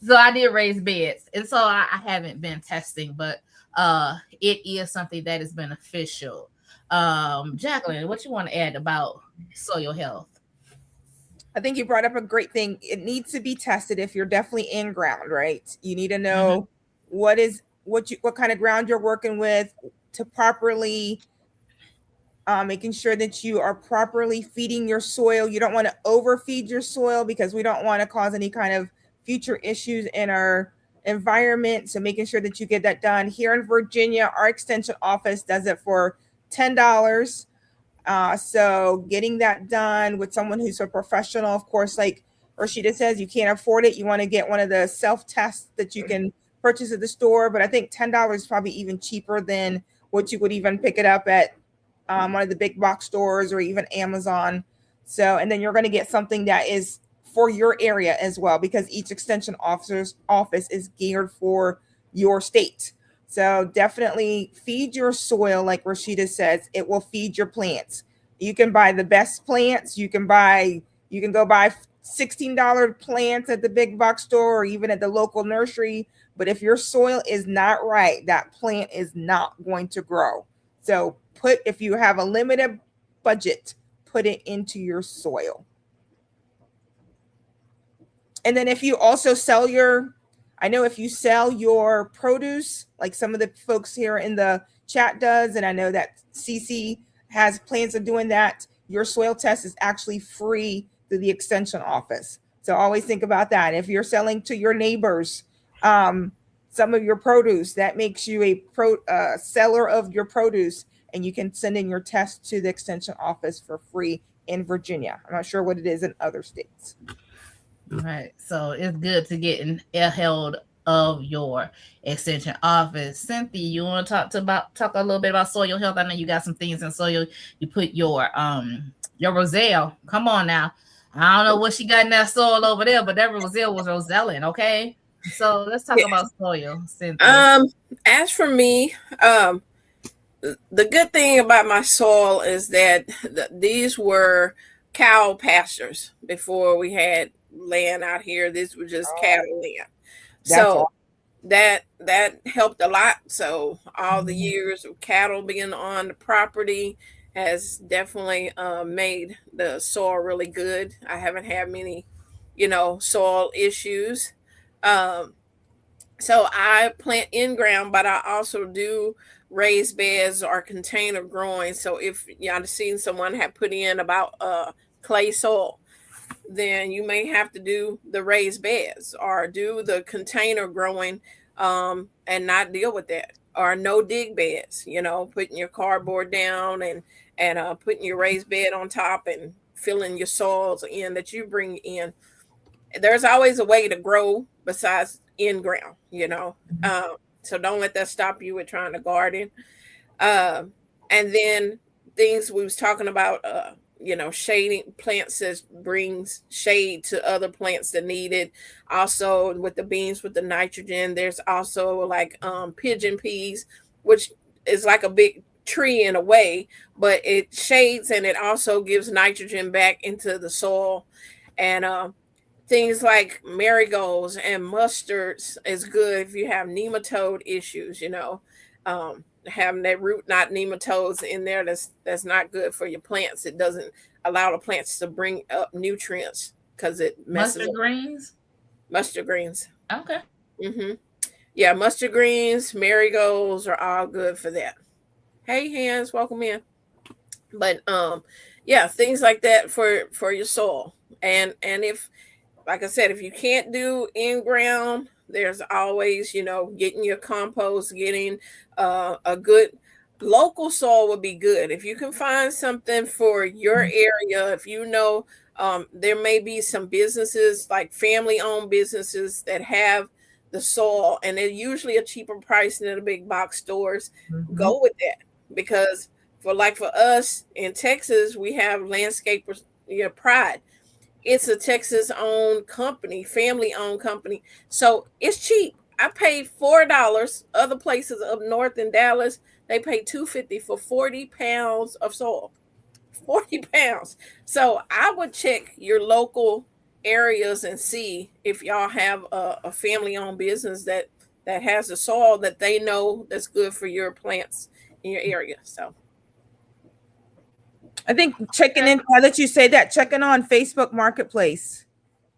So I did raised beds, and so I haven't been testing, but it is something that is beneficial. Jacqueline, what you want to add about soil health? I think you brought up a great thing. It needs to be tested if you're definitely in ground, right? You need to know what kind of ground you're working with to properly making sure that you are properly feeding your soil. You don't want to overfeed your soil because we don't want to cause any kind of future issues in our environment. So making sure that you get that done. Here in Virginia, our extension office does it for $10. So getting that done with someone who's a professional, of course, like Rashida says, you can't afford it. You want to get one of the self-tests that you can purchase at the store. But I think $10 is probably even cheaper than what you would even pick it up at one of the big box stores or even Amazon. So, and then you're going to get something that is for your area as well, because each extension officer's office is geared for your state. So definitely feed your soil, like Rashida says, it will feed your plants. You can buy the best plants. You can go buy $16 plants at the big box store or even at the local nursery. But if your soil is not right, that plant is not going to grow. So if you have a limited budget, put it into your soil. And then if you also I know if you sell your produce, like some of the folks here in the chat does, and I know that CC has plans of doing that, your soil test is actually free through the extension office. So always think about that. If you're selling to your neighbors some of your produce, that makes you a seller of your produce, and you can send in your test to the extension office for free in Virginia. I'm not sure what it is in other states. Right. So it's good to get a hold of your extension office. Cynthia, you want to talk a little bit about soil health? I know you got some things in soil. You put your roselle. Come on now. I don't know what she got in that soil over there, but that roselle was roselling, okay? So let's talk about soil, Cynthia. As for me, the good thing about my soil is that these were cow pastures before we had land out here. This was just cattle land. So that helped a lot. So all the years of cattle being on the property has definitely made the soil really good. I haven't had many, soil issues. So I plant in ground, but I also do raised beds or container growing. So if I've seen someone have put in about clay soil, then you may have to do the raised beds or do the container growing and not deal with that, or no dig beds, putting your cardboard down and putting your raised bed on top and filling your soils in that you bring in. There's always a way to grow besides in ground, so don't let that stop you with trying to garden. And then things we was talking about, shading plants that brings shade to other plants that need it. Also with the beans with the nitrogen, there's also like pigeon peas, which is like a big tree in a way, but it shades and it also gives nitrogen back into the soil. And things like marigolds and mustards is good if you have nematode issues, having that root knot nematodes in there, that's not good for your plants. It doesn't allow the plants to bring up nutrients because it messes mustard up. Greens. Mustard greens. Okay. Yeah, mustard greens, marigolds are all good for that. Hey, Hands, welcome in. But yeah, things like that for your soil. And if, like I said, if you can't do in ground, there's always, getting your compost, getting a good local soil would be good. If you can find something for your area, if there may be some businesses, like family-owned businesses that have the soil, and they're usually a cheaper price than the big box stores. Go with that, because for us in Texas, we have Landscapers Pride. It's a Texas-owned company, family-owned company. So it's cheap. I paid $4. Other places up north in Dallas, they pay $2.50 for 40 pounds of soil. 40 pounds. So I would check your local areas and see if y'all have a family-owned business that has the soil that they know that's good for your plants in your area. So I think checking in, now that you say that, checking on Facebook Marketplace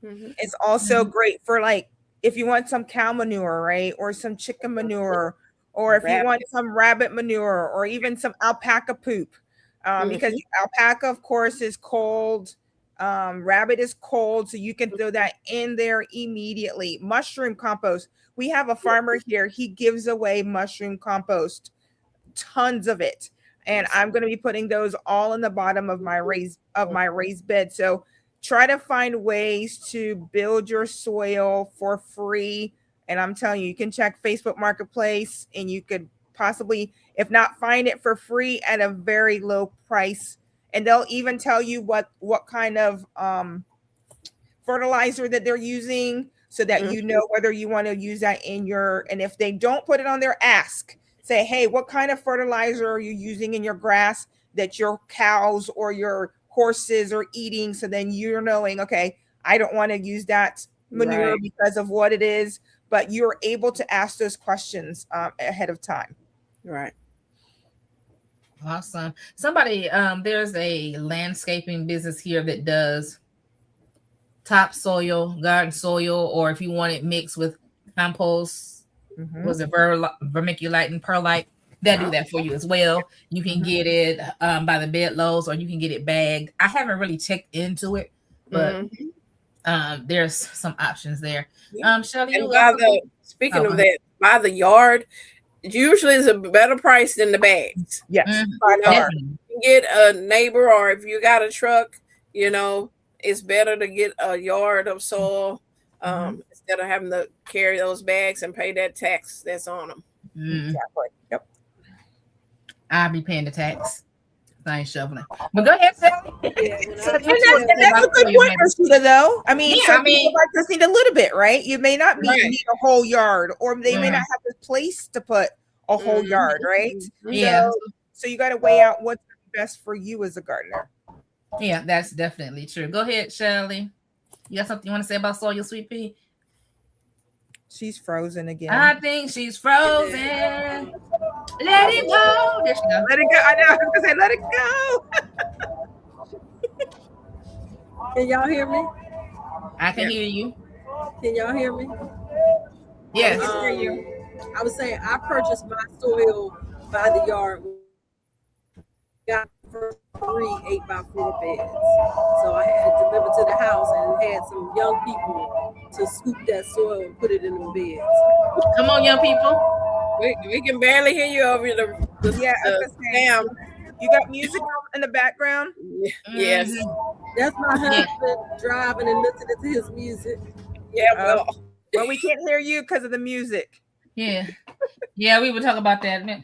is also great for, like, if you want some cow manure, right? Or some chicken manure, or if you want some rabbit manure, or even some alpaca poop. Because alpaca, of course, is cold. Rabbit is cold, so you can throw that in there immediately. Mushroom compost. We have a farmer here. He gives away mushroom compost, tons of it. And I'm going to be putting those all in the bottom of my raised bed. So try to find ways to build your soil for free. And I'm telling you, you can check Facebook Marketplace, and you could possibly, if not, find it for free at a very low price. And they'll even tell you what kind of fertilizer that they're using. so that you know whether you want to use that in your, and if they don't put it on there, ask. Say, hey, what kind of fertilizer are you using in your grass that your cows or your horses are eating? So then you're knowing, okay, I don't want to use that manure because of what it is, but you're able to ask those questions ahead of time. Right. Awesome. Somebody, there's a landscaping business here that does topsoil, garden soil, or if you want it mixed with compost, was it vermiculite and perlite? They'll do that for you as well. You can get it by the bed loads, or you can get it bagged. I haven't really checked into it, but there's some options there. Shelly, speaking of that, by the yard, usually is a better price than the bags. Yes. You can get a neighbor, or if you got a truck, it's better to get a yard of soil instead of having to carry those bags and pay that tax that's on them. Exactly. Yep. I'll be paying the tax. I ain't shoveling. But go ahead, Sally. That's a good point, Rashida, though. I mean, some people might just need a little bit, right? You may not need a whole yard, or they may not have the place to put a whole yard, right? Yeah. So you got to weigh out what's best for you as a gardener. Yeah, that's definitely true. Go ahead, Shelly. You got something you want to say about soil, Sweet Pea? She's frozen again. I think she's frozen. Let it go. There she goes. Let it go. I know. I was gonna say, let it go. Can y'all hear me? I can hear you. Can y'all hear me? Yes. I was saying I purchased my soil by the yard. Got for free 8x4 beds. So I had it delivered to the house and had some young people to scoop that soil and put it in the beds. Come on, young people. We can barely hear you over the sound. You got music in the background? Yes. That's my husband driving and listening to his music. Yeah, well, we can't hear you because of the music. Yeah. Yeah, we were talking about that, man.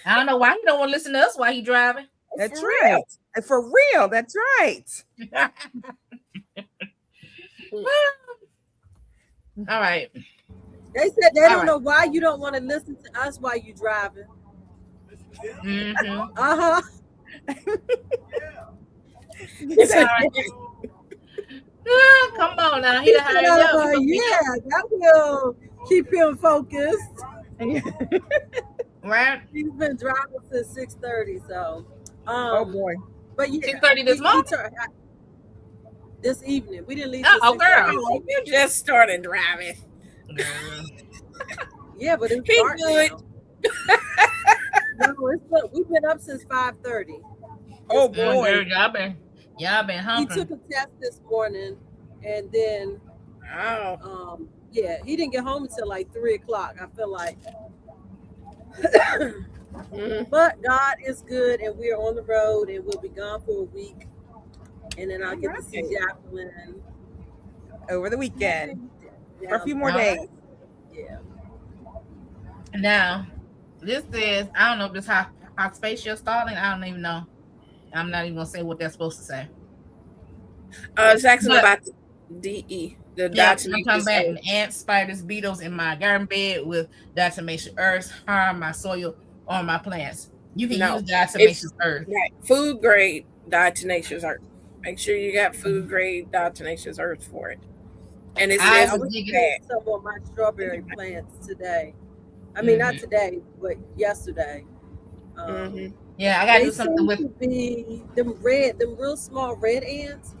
I don't know why he don't want to listen to us while he driving. That's right. And for real, that's right. All right. They said they don't know why you don't want to listen to us while you driving. Come on now. He that will keep him focused. Right. He's been driving since 6:30, so oh boy. But yeah, 6:30 this morning. This evening. We didn't leave. Oh girl. You just started driving. Yeah, but it's dark good. No, it's good. We've been up since 5:30. Oh boy. Y'all been humping. He took a test this morning, and then he didn't get home until like 3:00. I feel like. But God is good, and we're on the road, and we'll be gone for a week, and then I'll get to see Jacqueline over the weekend for a few more days. Yeah. Now, this is, I don't know if this how spatial stalling. I don't even know. I'm not even gonna say what they're supposed to say. It's actually about the DE. I'm talking about ants, spiders, beetles in my garden bed with diatomaceous earth harm my soil or my plants. You can use diatomaceous earth. Right. Food grade diatomaceous earth. Make sure you got food grade diatomaceous earth for it. And it's some of my strawberry plants today. I mean, not today, but yesterday. Yeah, I gotta do something with them real small red ants.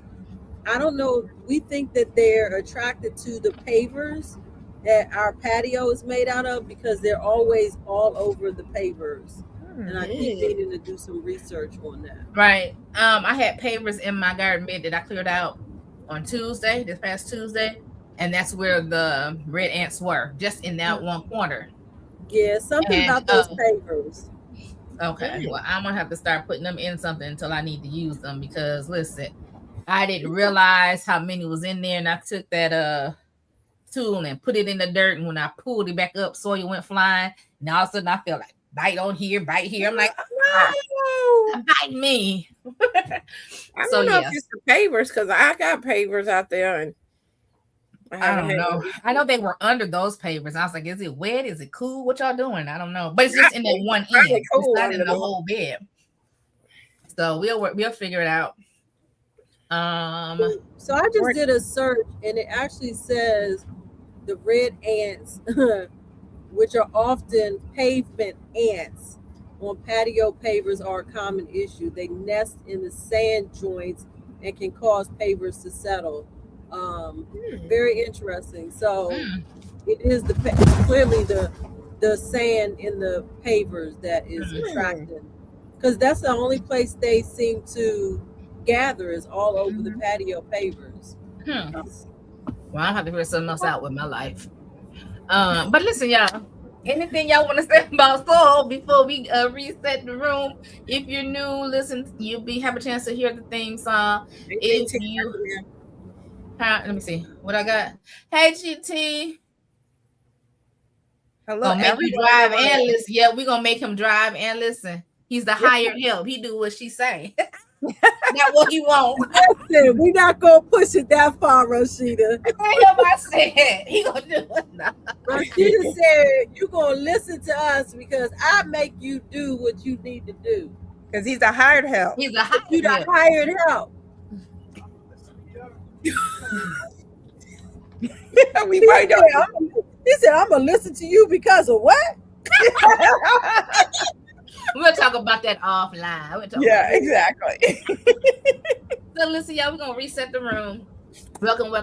I don't know. We think that they're attracted to the pavers that our patio is made out of because they're always all over the pavers. And I keep needing to do some research on that. Right. I had pavers in my garden bed that I cleared out on Tuesday, this past Tuesday, and that's where the red ants were, just in that one corner. Yeah, something about those pavers. Okay. Well, I'm gonna have to start putting them in something until I need to use them because listen, I didn't realize how many was in there, and I took that tool and put it in the dirt, and when I pulled it back up, soil went flying, and all of a sudden I felt like bite on here, bite here. I'm like, oh, no, bite me. I don't know if it's the pavers because I got pavers out there, and I don't know. I know they were under those pavers. I was like, is it wet? Is it cool? What y'all doing? I don't know. But it's just in that one end. It's not in the whole bed. So we'll figure it out. So I just did a search and it actually says the red ants, which are often pavement ants on patio pavers, are a common issue. They nest in the sand joints and can cause pavers to settle. Very interesting. So it is clearly the sand in the pavers that is attracting, because that's the only place they seem to gather is all over the patio pavers. Well, I'll have to figure something else out with my life. But listen, y'all. Anything y'all want to say about soul before we reset the room? If you're new, listen, you'll have a chance to hear the theme song. If you, let me see what I got. Hey, GT. Hello, gonna make you drive and listen. Yeah, we're gonna make him drive and listen. He's the hired help. He do what she say. Not what he want. Listen, we not gonna push it that far, Rashida. I said he gonna do it now. Rashida said you gonna listen to us because I make you do what you need to do. Because he's a hired help. He's a hired you help. The hired help. We might he said, I'm gonna listen to you because of what? We'll talk about that offline. Exactly. So listen, y'all, we're gonna reset the room. Welcome.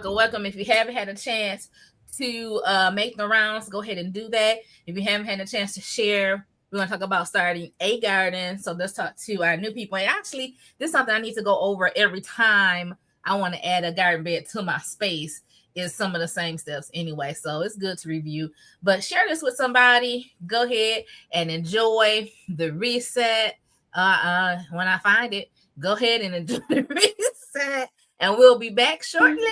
If you haven't had a chance to make the rounds, go ahead and do that. If you haven't had a chance to share, we're gonna talk about starting a garden. So let's talk to our new people. And actually, this is something I need to go over every time I want to add a garden bed to my space. Is some of the same steps anyway, so it's good to review. But share this with somebody. Go ahead and enjoy the reset. When I find it, go ahead and enjoy the reset, and we'll be back shortly.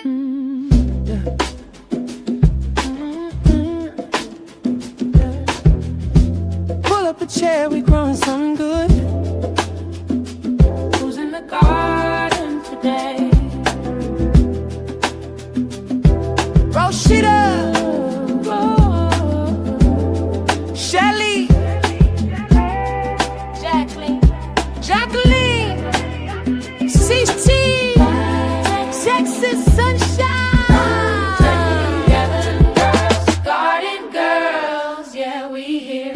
Pull up a chair, we growing something good. Who's in the garden today? Rashida, Shelly, Jacqueline, CT, Texas Sunshine, Garden Girls, yeah, we here.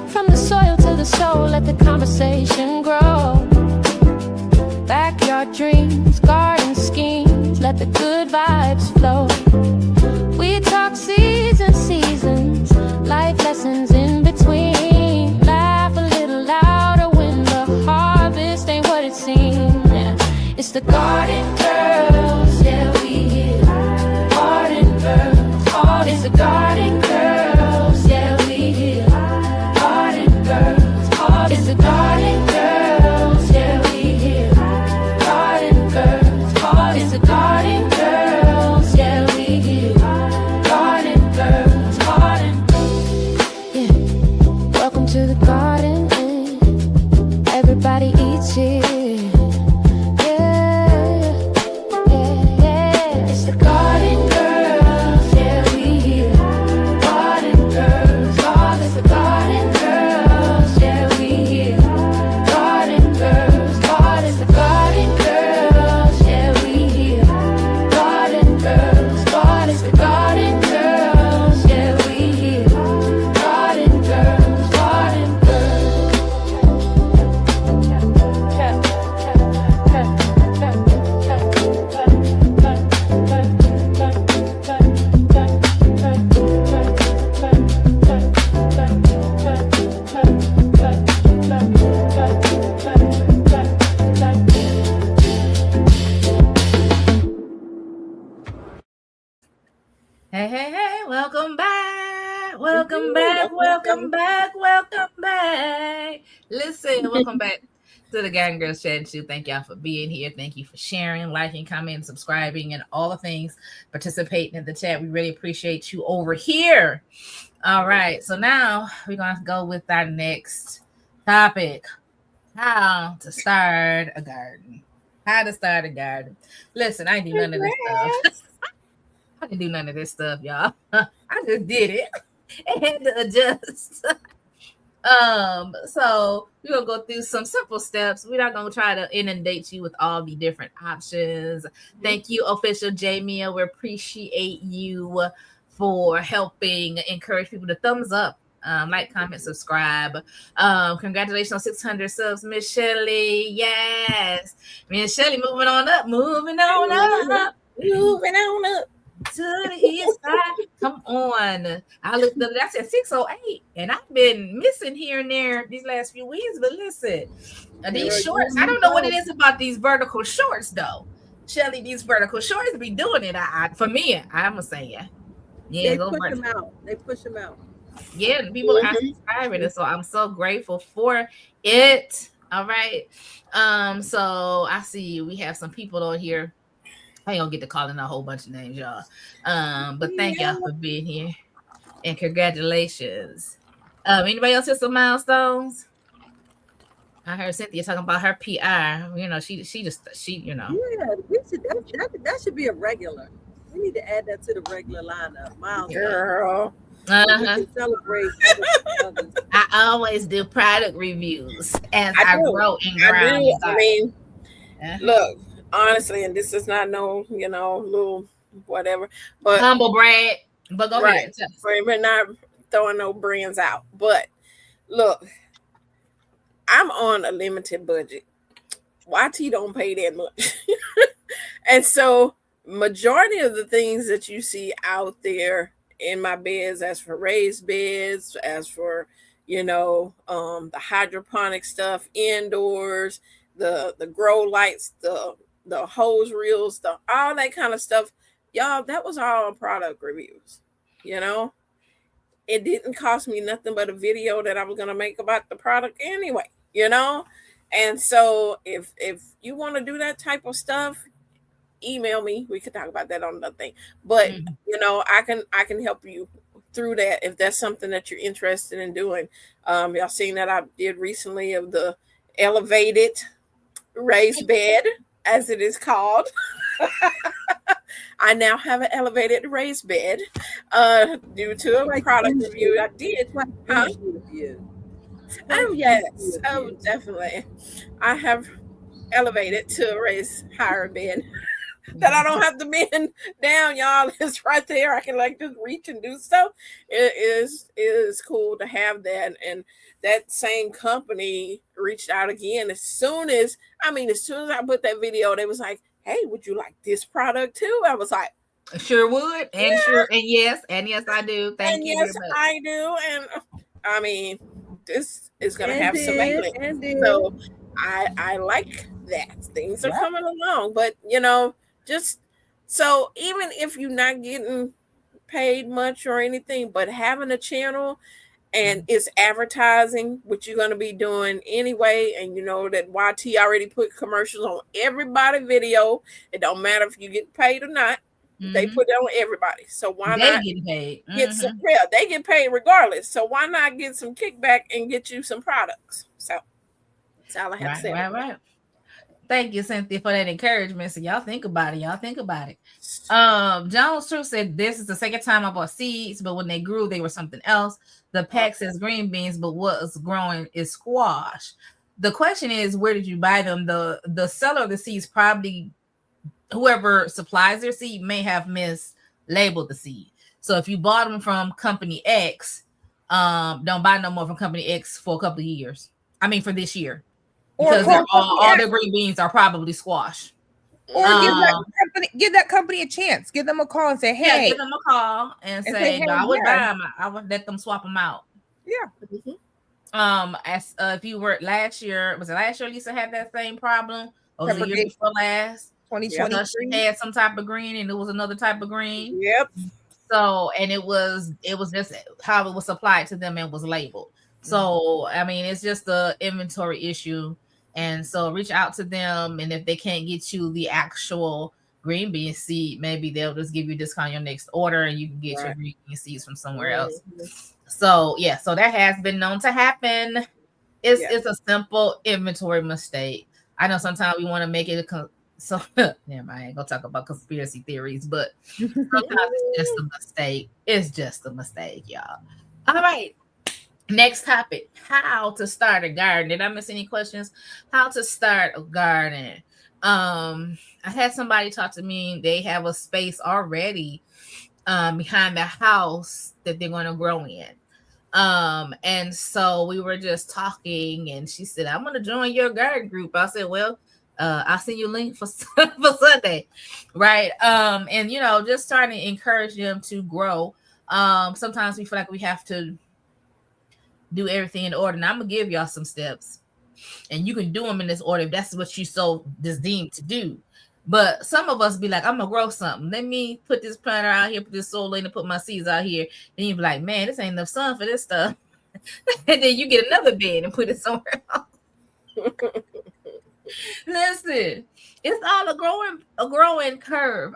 From the soil to the soul, let the conversation grow. Backyard dreams, garden schemes, let the good vibes flow. We talk seeds and seasons, life lessons in between. Laugh a little louder when the harvest ain't what it seems. Yeah. It's the Garden Girls, yeah, we here. Garden Girls, it's the Garden Girls, yeah, we here. Garden Girls, it's the Garden Girls, yeah, we here. Garden Girls, it's the Garden Girls, yeah, we here. Garden Girls, yeah. Welcome to the garden, everybody eats here. It's the Garden Girls, yeah, we here. Garden Girls, it's the Garden Girls, yeah, we here. Garden Girls, it's the Garden Girls, yeah, we here. Garden Girls, it's the Garden Girls, yeah, we here. Garden Girls, Garden Hey, welcome back. Listen, welcome back to the Garden Girls Chat Show. Thank y'all for being here. Thank you for sharing, liking, commenting, subscribing, and all the things, participating in the chat. We really appreciate you over here. All right, so now we're going to go with our next topic. How to start a garden. Listen, I ain't do none of this stuff. I didn't do none of this stuff, y'all. I just did it and had to adjust. So we're gonna go through some simple steps. We're not gonna try to inundate you with all the different options. Thank you, official Jamia. We appreciate you for helping encourage people to thumbs up, like, comment, subscribe. Congratulations on 600 subs, Miss Shelly. Yes, Miss Shelly moving on up, moving on up. To the east side. Come on. I looked up, that's at 608. And I've been missing here and there these last few weeks. But listen, these shorts, I don't know what it is about these vertical shorts, though. Shelly, these vertical shorts be doing it. For me, I'm going to say, yeah. They push them out. They push them out. Yeah, the people are subscribing. And so I'm so grateful for it. All right. So I see we have some people on here. I ain't gonna get to calling a whole bunch of names, y'all. But thank y'all for being here, and congratulations. Anybody else have some milestones? I heard Cynthia talking about her PR. You know, she you know. Yeah, that should be a regular. We need to add that to the regular lineup. Milestones. Girl. We can celebrate others. I always do product reviews as I grow and ground. I mean, look. Honestly, and this is not no, little whatever, but humble brag. But go ahead. We're not throwing no brands out. But look, I'm on a limited budget. YT don't pay that much, and so majority of the things that you see out there in my beds, as for raised beds, as for the hydroponic stuff indoors, the grow lights, the hose reels, all that kind of stuff, y'all, that was all product reviews. It didn't cost me nothing but a video that I was going to make about the product anyway, and so if you want to do that type of stuff, email me. We could talk about that on another thing, but I can help you through that if that's something that you're interested in doing. Y'all seen that I did recently of the elevated raised bed, as it is called. I now have an elevated raised bed due to a product review I did. Oh, yes. Oh, definitely. I have elevated to a raised higher bed that I don't have to bend down, y'all. It's right there. I can just reach and do stuff. It is cool to have that. And that same company reached out again as soon as I put that video. They was like, "Hey, would you like this product too?" I was like, "Sure would," and sure, and yes, I do. Thank you. Yes, I do. And I mean, this is gonna have some maintenance. So I like that things are coming along, but just so even if you're not getting paid much or anything, but having a channel and it's advertising, which you're going to be doing anyway, and that YT already put commercials on everybody video. It don't matter if you get paid or not. They put it on everybody. So why not get paid? Get some? Yeah, they get paid regardless. So why not get some kickback and get you some products? So that's all I have to say. Right. Thank you, Cynthia, for that encouragement. So y'all think about it. Jones True said, "This is the second time I bought seeds, but when they grew, they were something else. The pack says green beans, but what's growing is squash." The question is, where did you buy them? The seller of the seeds, probably whoever supplies their seed, may have mislabeled the seed. So if you bought them from company X, don't buy no more from company X for a couple of years. I mean, for this year. Because all their green beans are probably squash. Or give that company a chance. Give them a call and say, "Hey." Yeah, give them a call and say, "Hey, I would buy them. I would let them swap them out." Yeah. As if you were last year, was it last year Lisa had that same problem? Or was it the year before last? 2023. She had some type of green and it was another type of green. Yep. So, and it was just how it was supplied to them and was labeled. So, I mean, it's just the inventory issue. And so reach out to them. And if they can't get you the actual green bean seed, maybe they'll just give you a discount on your next order and you can get your green bean seeds from somewhere else. So, yeah, so that has been known to happen. It's a simple inventory mistake. I know sometimes we want to make it So never mind, I ain't gonna talk about conspiracy theories, but sometimes it's just a mistake. It's just a mistake, y'all. All right. Next topic: how to start a garden. Did I miss any questions? How to start a garden. I had somebody talk to me. They have a space already behind the house that they're going to grow in. And so we were just talking, and she said, "I'm going to join your garden group." I said, "Well, I'll send you a link for for Sunday," right? And just trying to encourage them to grow. Sometimes we feel like we have to do everything in order. And I'm gonna give y'all some steps, and you can do them in this order if that's what you so deemed to do. But some of us be like, I'm gonna grow something. Let me put this planter out here, put this soil in, and put my seeds out here. And you be like, man, this ain't enough sun for this stuff. And then you get another bed and put it somewhere else. Listen, it's all a growing curve.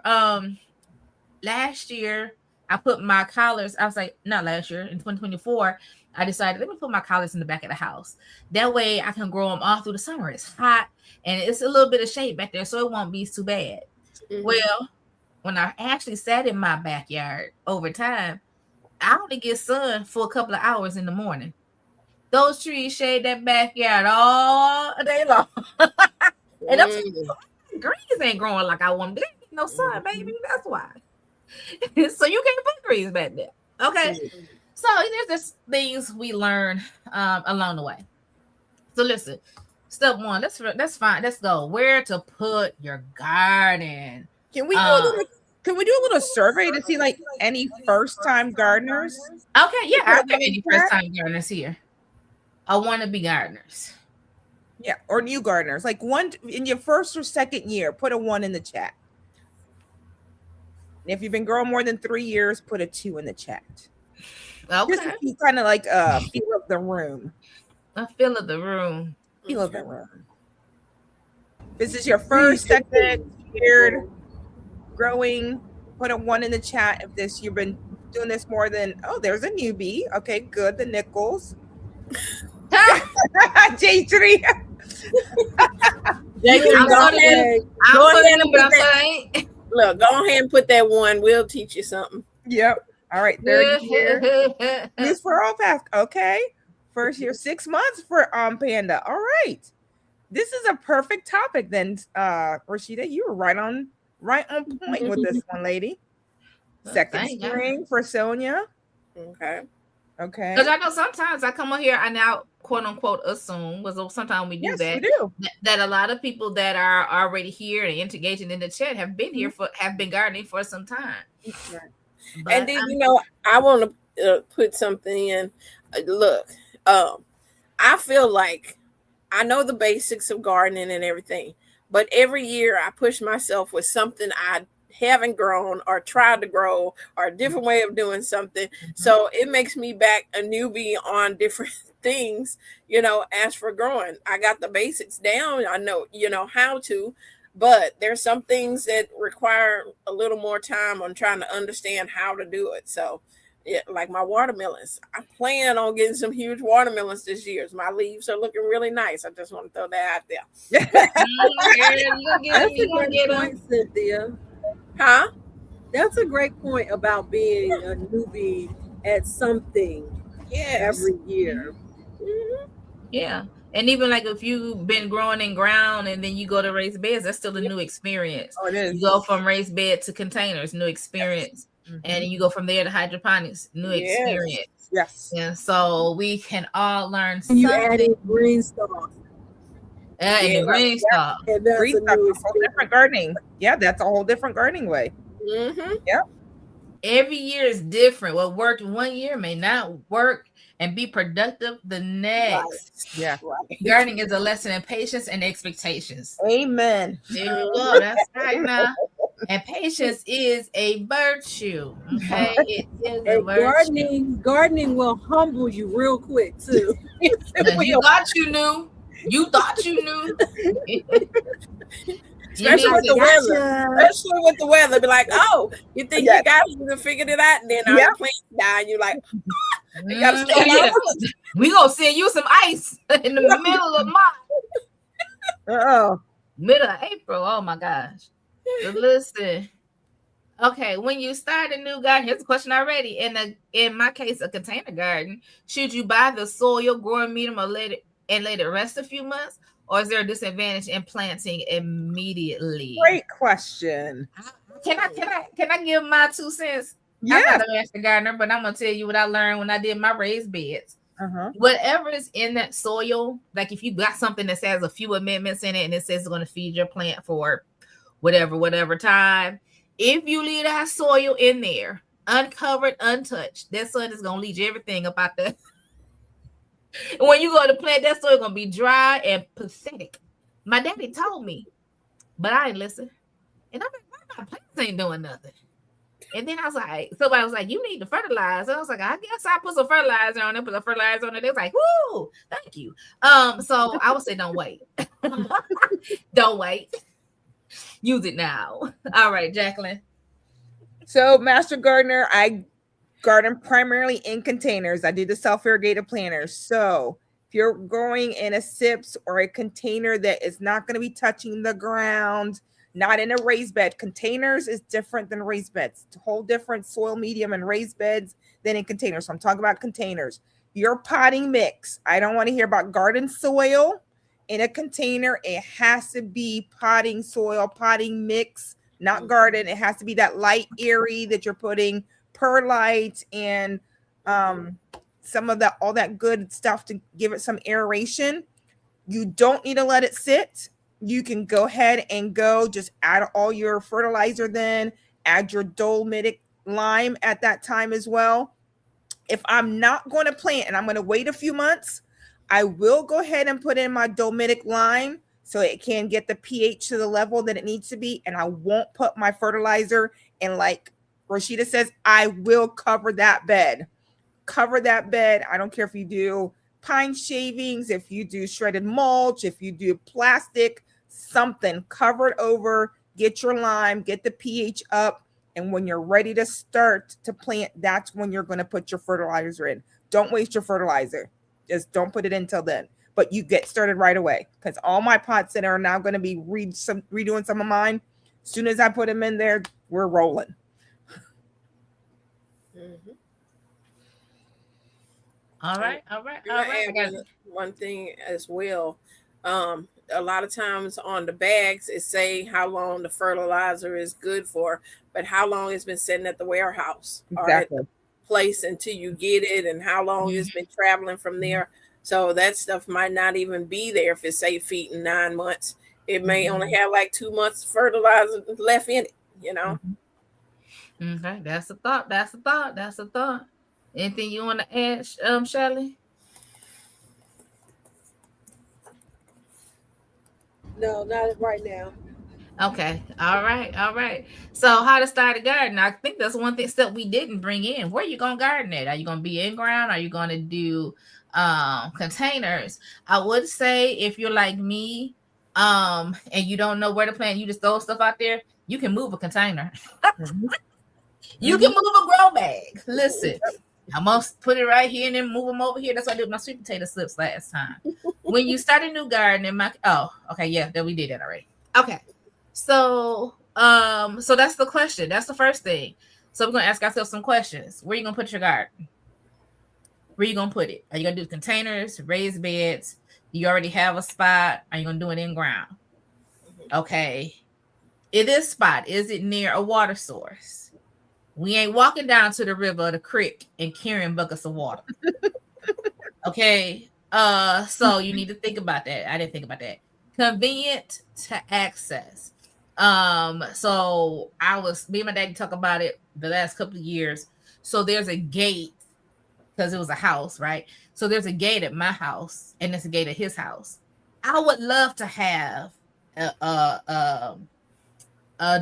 Last year I put my collars. I was like, not last year, in 2024. I decided, let me put my collards in the back of the house. That way I can grow them all through the summer. It's hot and it's a little bit of shade back there, so it won't be too bad. Mm-hmm. Well, when I actually sat in my backyard over time, I only get sun for a couple of hours in the morning. Those trees shade that backyard all day long. And those greens ain't growing like I want. There ain't no sun, baby. That's why. So you can't put greens back there. Okay. So there's just things we learn along the way. So listen, step one, that's fine. Let's go. Where to put your garden? Can we do a little survey to see like any first time gardeners? Okay, yeah, I have any first time gardeners here. I want to be gardeners. Yeah, or new gardeners. Like one in your first or second year, put a 1 in the chat. And if you've been growing more than 3 years, put a 2 in the chat. Okay. Just to be kind of like feel of the room. A feel of the room. Feel of the room. This is your first, second year growing. Put a 1 in the chat if you've been doing this more than. Oh, there's a newbie. Okay, good. The Nichols. J3. Look, go ahead and put that 1. We'll teach you something. Yep. All right, third year. This for all past. Okay. First year, 6 months for Panda. All right. This is a perfect topic then, Rashida. You were right on point with this one, lady. Second spring for Sonia. Okay. Because I know sometimes I come on here and now quote unquote assume, because sometimes we do that. We do. That a lot of people that are already here and engaging in the chat have been here have been gardening for some time. Right. But and then I want to put something in. Look, I feel like I know the basics of gardening and everything, but every year I push myself with something I haven't grown or tried to grow or a different way of doing something. So it makes me back a newbie on different things, as for growing. I got the basics down. I know, how to, but there's some things that require a little more time on trying to understand how to do it. So yeah, like my watermelons, I plan on getting some huge watermelons this year. My leaves are looking really nice. I just want to throw that out there. That's a great point, Cynthia. Huh? That's a great point about being a newbie at something every year. Mm-hmm. Yeah. And even like if you've been growing in ground and then you go to raised beds, that's still a new experience. Oh, it is. You go from raised bed to containers, new experience. Yes. And you go from there to hydroponics, new experience. Yes. And so we can all learn something. You added green stalk. And the green stalk. And that's green stalk, a whole different gardening. Yeah, that's a whole different gardening way. Mm-hmm. Yep. Every year is different. What worked one year may not work and be productive the next. Right. Yeah. Right. Gardening is a lesson in patience and expectations. Amen. There you go. That's right now. And patience is a virtue. Okay. It is a virtue. Gardening will humble you real quick too. You thought you knew. You thought you knew. Especially with the weather. Especially with the weather. Be like, oh, you think you got it, you figured it out, and then all the plants die, and you're like, you gotta stay we gonna send you some ice in the middle of March. Oh. Middle of April. Oh my gosh. So listen. Okay, when you start a new garden, here's a question already. In my case, a container garden, should you buy the soil, growing medium, or let it rest a few months, or is there a disadvantage in planting immediately? Great question. Can I give my 2 cents? I'm Yeah. not a master gardener, but I'm gonna tell you what I learned when I did my raised beds. Uh-huh. Whatever is in that soil, like if you got something that has a few amendments in it and it says it's going to feed your plant for whatever time, if you leave that soil in there uncovered, untouched, that sun is going to leach everything about that. When you go to plant, that soil going to be dry and pathetic. My daddy told me, but I didn't listen. And I'm like, why my plants ain't doing nothing? And then I was like, somebody was like, you need to fertilize. I was like, I guess I put some fertilizer on it, put some fertilizer on it. They was like, woo, thank you. So I would say don't wait. Don't wait. Use it now. All right, Jacqueline. So, Master Gardener, I garden primarily in containers. I do the self-irrigated planters. So, if you're growing in a SIPS or a container that is not going to be touching the ground, not in a raised bed. Containers is different than raised beds. It's a whole different soil medium in raised beds than in containers. So I'm talking about containers. Your potting mix. I don't want to hear about garden soil in a container. It has to be potting soil, potting mix, not garden. It has to be that light, airy that you're putting perlite and some of that, all that good stuff to give it some aeration. You don't need to let it sit. You can go ahead and just add all your fertilizer, then add your dolomitic lime at that time as well. If I'm not going to plant and I'm going to wait a few months, I will go ahead and put in my dolomitic lime so it can get the pH to the level that it needs to be. And I won't put my fertilizer in, like Rashida says, I will cover that bed. Cover that bed. I don't care if you do pine shavings, if you do shredded mulch, if you do plastic, something covered over, get your lime, get the pH up. And when you're ready to start to plant, that's when you're going to put your fertilizer in. Don't waste your fertilizer. Just don't put it in till then. But you get started right away, because all my pots that are now going to be redoing some of mine, as soon as I put them in there, we're rolling. Mm-hmm. All right. I got one thing as well. A lot of times on the bags, it say how long the fertilizer is good for, but how long it's been sitting at the warehouse or at the place until you get it, and how long it's been traveling from there. So that stuff might not even be there if it's 8 feet in 9 months. It may only have like 2 months fertilizer left in it, you know. Okay, that's a thought. Anything you want to add, Shelly? No, not right now. Okay. All right. So how to start a garden? I think that's one thing step we didn't bring in. Where are you gonna garden it? Are you gonna be in ground? Are you gonna do containers? I would say if you're like me, and you don't know where to plant, you just throw stuff out there, you can move a container. You can move a grow bag. Listen, I'm gonna put it right here and then move them over here. That's what I did with my sweet potato slips last time. When you start a new garden, we did that already. Okay. So that's the question. That's the first thing. So we're gonna ask ourselves some questions. Where are you gonna put your garden? Where are you gonna put it? Are you gonna do containers, raised beds? Do you already have a spot? Are you gonna do it in ground? Okay. In this spot, is it near a water source? We ain't walking down to the river or the creek and carrying buckets of water. Okay. So you need to think about that. I didn't think about that. Convenient to access. So me and my daddy talk about it the last couple of years. So there's a gate, because it was a house, right? So there's a gate at my house and there's a gate at his house. I would love to have a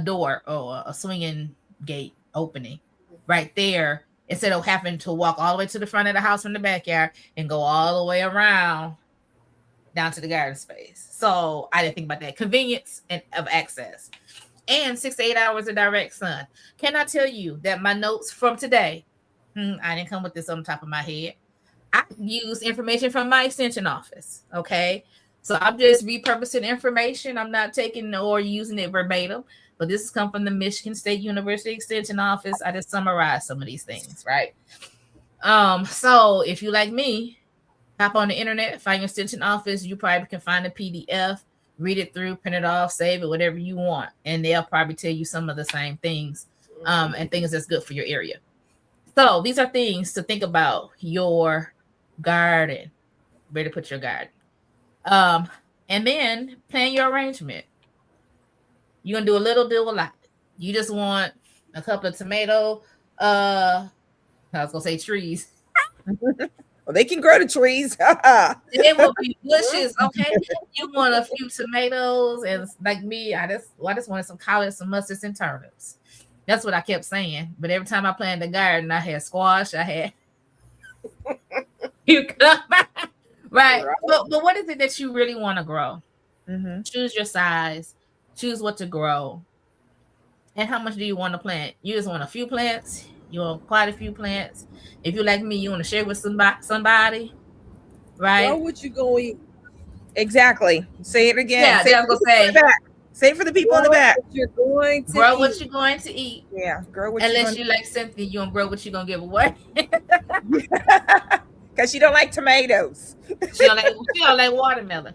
door or a swinging gate opening right there, instead of having to walk all the way to the front of the house from the backyard and go all the way around down to the garden space. So I didn't think about that. Convenience and of access, and 6 to 8 hours of direct sun. Can I tell you that my notes from today, I didn't come with this on the top of my head. I used information from my extension office. Okay. So I'm just repurposing information. I'm not taking or using it verbatim, but this has come from the Michigan State University Extension Office. I just summarized some of these things, right? So if you like me, hop on the internet, find your extension office. You probably can find a PDF, read it through, print it off, save it, whatever you want, and they'll probably tell you some of the same things, and things that's good for your area. So these are things to think about your garden, where to put your garden. And then plan your arrangement. You're gonna do a little, do a lot. You just want a couple of tomato, I was gonna say trees. Well, they can grow the trees. It will be bushes, okay? You want a few tomatoes, and like me, I just wanted some collards, some mustards, and turnips. That's what I kept saying. But every time I planted the garden, I had squash, I had right. But what is it that you really want to grow? Mm-hmm. Choose your size, choose what to grow, and how much do you want to plant? You just want a few plants, you want quite a few plants. If you're like me, you want to share with somebody, right? Grow what you gonna eat. Exactly. Say it again. Yeah, Say I was gonna say. Say it for the people in the back. What you're going to Grow eat. what you're going to eat. Yeah, grow what Unless you like Cynthia, you don't grow what you're gonna give away. Because she don't like tomatoes. She don't like watermelon.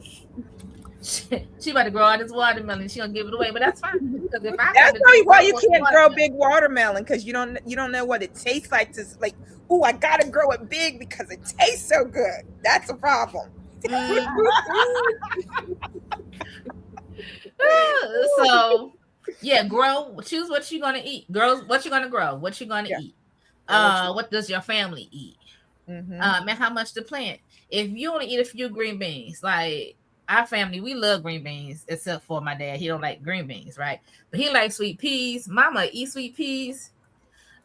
She about to grow all this watermelon. She gonna give it away, but that's fine. Because if That's probably why you can't grow big watermelon, because you don't know what it tastes like. To like, oh, I gotta grow it big because it tastes so good. That's a problem. So yeah, choose what you're gonna eat. Grow what you're gonna grow, what you're gonna eat. What does your family eat? Mm-hmm. And how much to plant. If you only eat a few green beans, like our family, we love green beans, except for my dad. He don't like green beans, right? But he likes sweet peas. Mama eat sweet peas.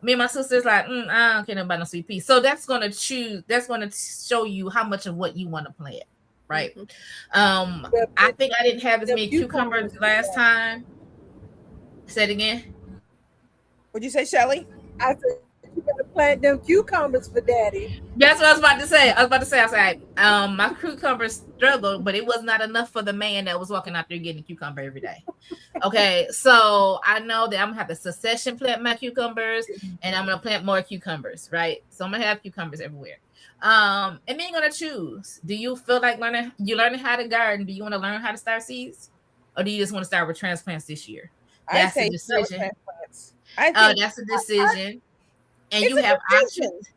Me and my sister's like, I don't care about no sweet peas. So that's gonna show you how much of what you want to plant, right? I think I didn't have as many cucumbers last time. Say it again. What'd you say, Shelly? I said you gotta plant them cucumbers for daddy. That's what I was about to say. I was like, my cucumbers struggled, but it was not enough for the man that was walking out there getting a cucumber every day. Okay, so I know that I'm gonna have to succession plant my cucumbers, and I'm gonna plant more cucumbers, right? So I'm gonna have cucumbers everywhere. And then you're gonna choose. Do you feel like learning how to garden? Do you want to learn how to start seeds, or do you just want to start with transplants this year? That's a decision. That's a decision. And you have options.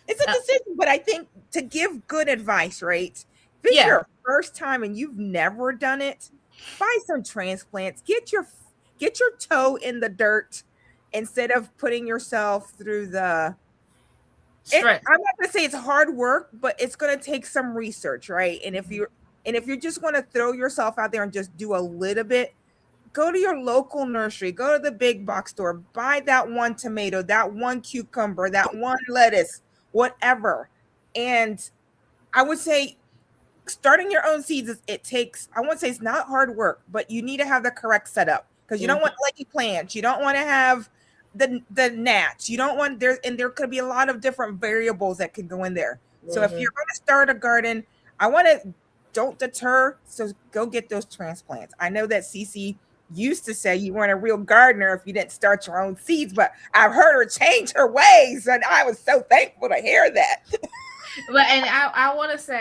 It's a decision, but I think to give good advice, right? If it's your first time and you've never done it, buy some transplants. Get your toe in the dirt instead of putting yourself through the stress. I'm not gonna say it's hard work, but it's gonna take some research, right? And if you're just gonna throw yourself out there and just do a little bit, go to your local nursery, go to the big box store, buy that one tomato, that one cucumber, that one lettuce, whatever. And I would say starting your own seeds, I won't say it's not hard work, but you need to have the correct setup, because you don't want leggy plants. You don't want to have the gnats. You don't want there could be a lot of different variables that could go in there. So if you're going to start a garden, don't deter. So go get those transplants. I know that Cece used to say you weren't a real gardener if you didn't start your own seeds, but I've heard her change her ways, and I was so thankful to hear that. But and I want to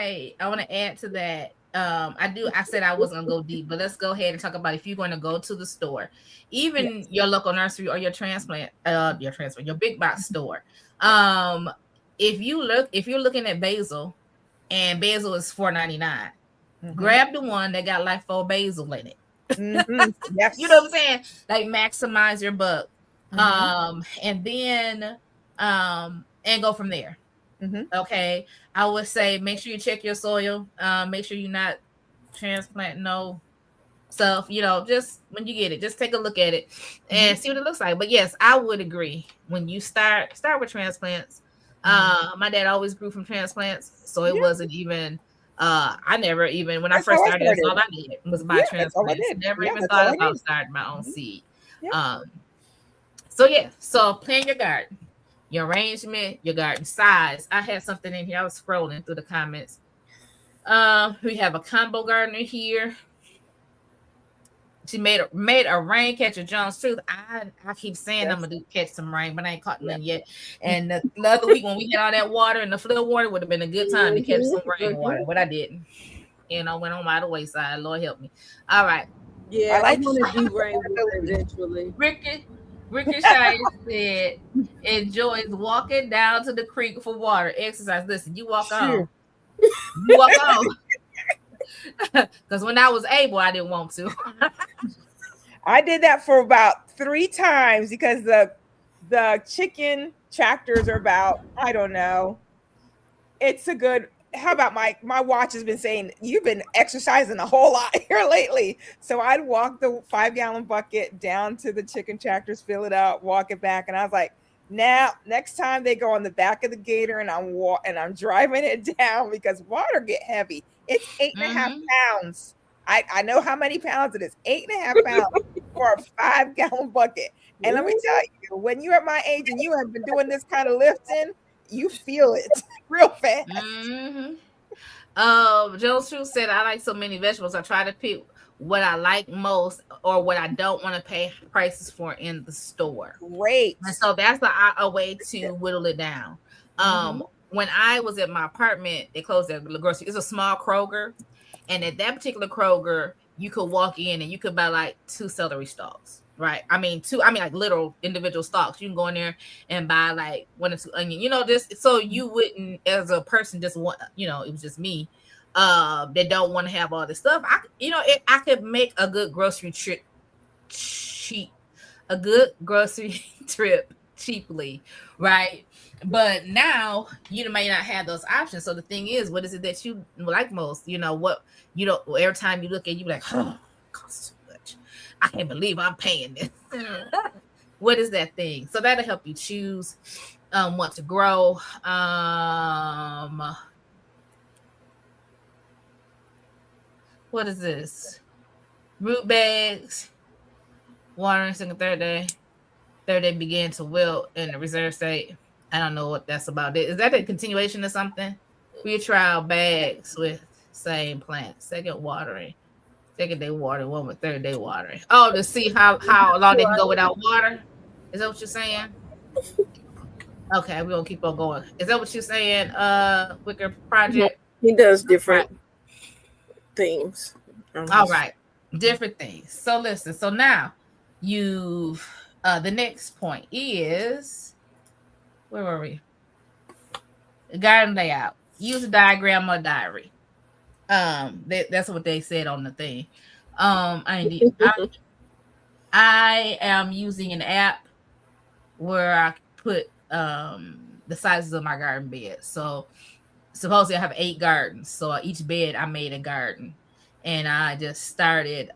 add to that. I said I was gonna go deep, but let's go ahead and talk about if you're going to go to the store, even your local nursery or your big box store. If you're looking at basil, and basil is $4.99, grab the one that got like 4 basil in it. Yes. You know what I'm saying? Like maximize your buck, and then and go from there. Okay, I would say make sure you check your soil. Make sure you're not transplanting no stuff. Just when you get it, just take a look at it and see what it looks like. But yes, I would agree. When you start with transplants, my dad always grew from transplants, so it wasn't even. I never even when I first started, that's all I did was buy transplants. Never even thought about starting my own seed. So plan your garden, your arrangement, your garden size. I had something in here. I was scrolling through the comments. We have a combo gardener here. She made a rain catcher. Jones truth. I keep saying I'm gonna catch some rain, but I ain't caught none yet. And the other week when we had all that water and the flood water would have been a good time to catch some rainwater, but I didn't. Went on by the wayside. Lord help me. All right. Yeah, I want to do rainwater eventually. Ricky Shire said enjoys walking down to the creek for water, exercise. Listen, you walk on. You walk on. Because when I was able, I didn't want to. I did that for about 3 times because the chicken tractors are about, I don't know. It's a good, how about my watch has been saying you've been exercising a whole lot here lately. So I'd walk the 5-gallon bucket down to the chicken tractors, fill it up, walk it back. And I was like, now next time they go on the back of the gator and I'm driving it down because water get heavy. It's 8.5 pounds. I know how many pounds it is. 8.5 pounds for a 5-gallon bucket. And let me tell you, when you're at my age and you have been doing this kind of lifting, you feel it real fast. Joe True said, I like so many vegetables. I try to pick what I like most or what I don't want to pay prices for in the store. Great. And so that's a way to whittle it down. When I was at my apartment, they closed their grocery. It's a small Kroger. And at that particular Kroger, you could walk in and you could buy like 2 celery stalks, right? I mean like literal individual stalks. You can go in there and buy like 1 or 2 onions, just so you wouldn't, as a person, just want, it was just me, that don't want to have all this stuff. I could make a good grocery trip cheaply, right? But now you may not have those options. So the thing is, what is it that you like most? Every time you look at it, you be like, oh, it costs too much. I can't believe I'm paying this. What is that thing? So that'll help you choose what to grow. What is this? Root bags, watering second, third day. Third day began to wilt in the reserve state. I don't know what that's about. Is that a continuation of something? We trial bags with same plant. Second watering. Second day watering, one with third day watering. Oh, to see how long they can go without water? Is that what you're saying? Okay, we're gonna keep on going. Is that what you're saying, Wicker Project? He does different things. All right. Different things. So listen, so now you've the next point is, where were we? Garden layout. Use a diagram or diary. That's what they said on the thing. I am using an app where I put the sizes of my garden bed. So supposedly I have 8 gardens. So each bed I made a garden, and I just started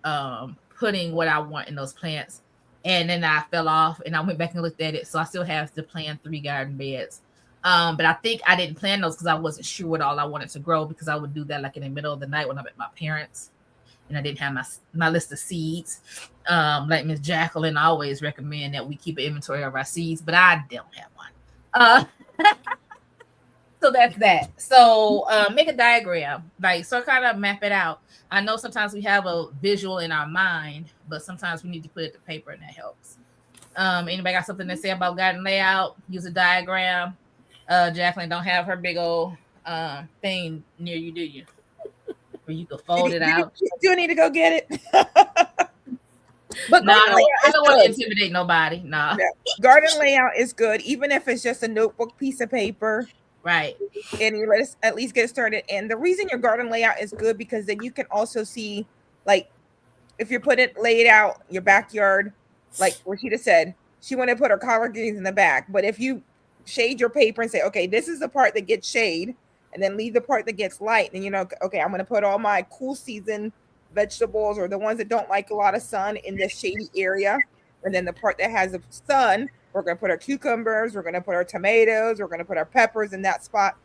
putting what I want in those plants. And then I fell off and I went back and looked at it. So I still have to plan 3 garden beds. But I think I didn't plan those because I wasn't sure what all I wanted to grow, because I would do that like in the middle of the night when I'm at my parents' and I didn't have my list of seeds. Like Miss Jacqueline always recommend that we keep an inventory of our seeds, but I don't have one. So that's that. So make a diagram, so kind of map it out. I know sometimes we have a visual in our mind, but sometimes we need to put it to paper, and that helps. Anybody got something to say about garden layout? Use a diagram. Jacqueline don't have her big old thing near you, do you? Where you can fold it out. You do need to go get it. But no, I don't want to intimidate nobody. No. Yeah. Garden layout is good, even if it's just a notebook piece of paper. Right. And you let us at least get started. And the reason your garden layout is good, because then you can also see, like, if you put it laid out your backyard, like Rashida said, she wanted to put her collard greens in the back. But if you shade your paper and say, okay, this is the part that gets shade, and then leave the part that gets light, then okay, I'm going to put all my cool season vegetables, or the ones that don't like a lot of sun, in this shady area. And then the part that has the sun, we're going to put our cucumbers, we're going to put our tomatoes, we're going to put our peppers in that spot.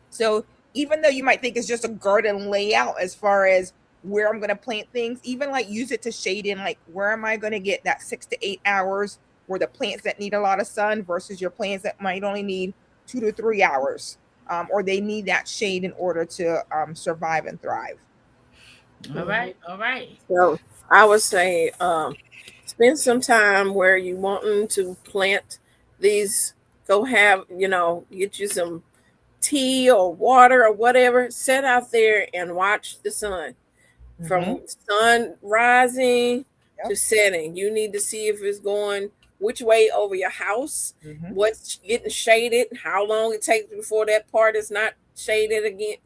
So even though you might think it's just a garden layout as far as where I'm going to plant things, even like use it to shade in, like, where am I going to get that 6 to 8 hours where the plants that need a lot of sun versus your plants that might only need 2 to 3 hours. or they need that shade in order to survive and thrive. All right, all right. So I would say spend some time where you wanting to plant these. Go have, get you some tea or water or whatever. Sit out there and watch the sun. From sun rising to setting. You need to see if it's going which way over your house, what's getting shaded, how long it takes before that part is not shaded again,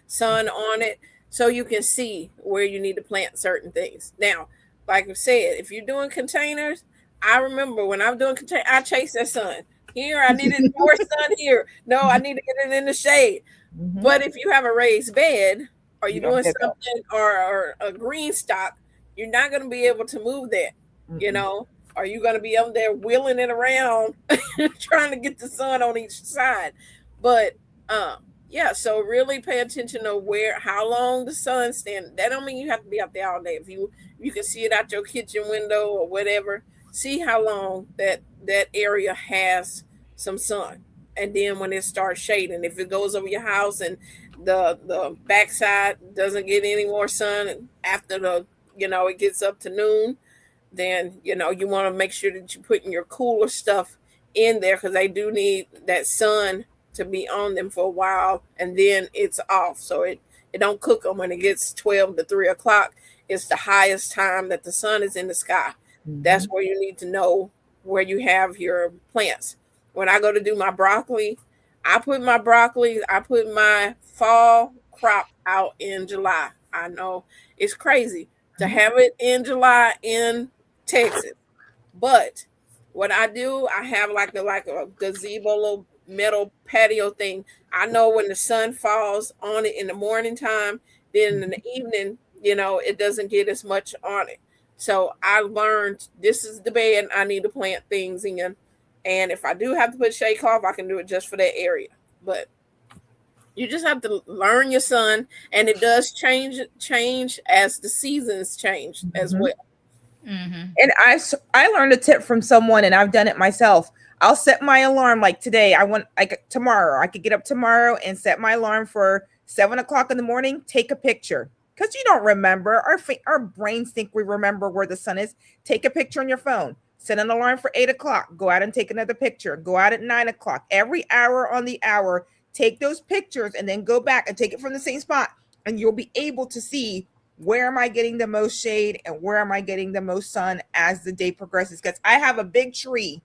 sun on it, so you can see where you need to plant certain things. Now, like I said, if you're doing containers, I remember when I was doing containers, I chased that sun. Here, I needed more sun here. No, I need to get it in the shade. But if you have a raised bed, or you're doing something or a green stock, you're not going to be able to move that, Are you going to be up there wheeling it around trying to get the sun on each side? But yeah, so really pay attention to how long the sun stands. That don't mean you have to be out there all day. If you can see it out your kitchen window or whatever, see how long that area has some sun. And then when it starts shading, if it goes over your house and the backside doesn't get any more sun after it gets up to noon, then you want to make sure that you're putting your cooler stuff in there, because they do need that sun to be on them for a while, and then it's off, so it don't cook them when it gets 12 to 3 o'clock. It's the highest time that the sun is in the sky. That's where you need to know where you have your plants. When I go to do my broccoli, I put my fall crop out in July. I know it's crazy to have it in July in Texas, but what I do, I have like a gazebo, little metal patio thing. I know when the sun falls on it in the morning time, then in the evening, it doesn't get as much on it. So I learned this is the bed I need to plant things in. And if I do have to put shade cloth, I can do it just for that area. But you just have to learn your sun, and it does change as the seasons change as well. And I learned a tip from someone, and I've done it myself. I'll set my alarm like today. Tomorrow. I could get up tomorrow and set my alarm for 7 o'clock in the morning. Take a picture, because you don't remember. Our brains think we remember where the sun is. Take a picture on your phone. Set an alarm for 8 o'clock. Go out and take another picture. Go out at 9 o'clock. Every hour on the hour, take those pictures and then go back and take it from the same spot. And you'll be able to see, where am I getting the most shade and where am I getting the most sun as the day progresses. Because I have a big tree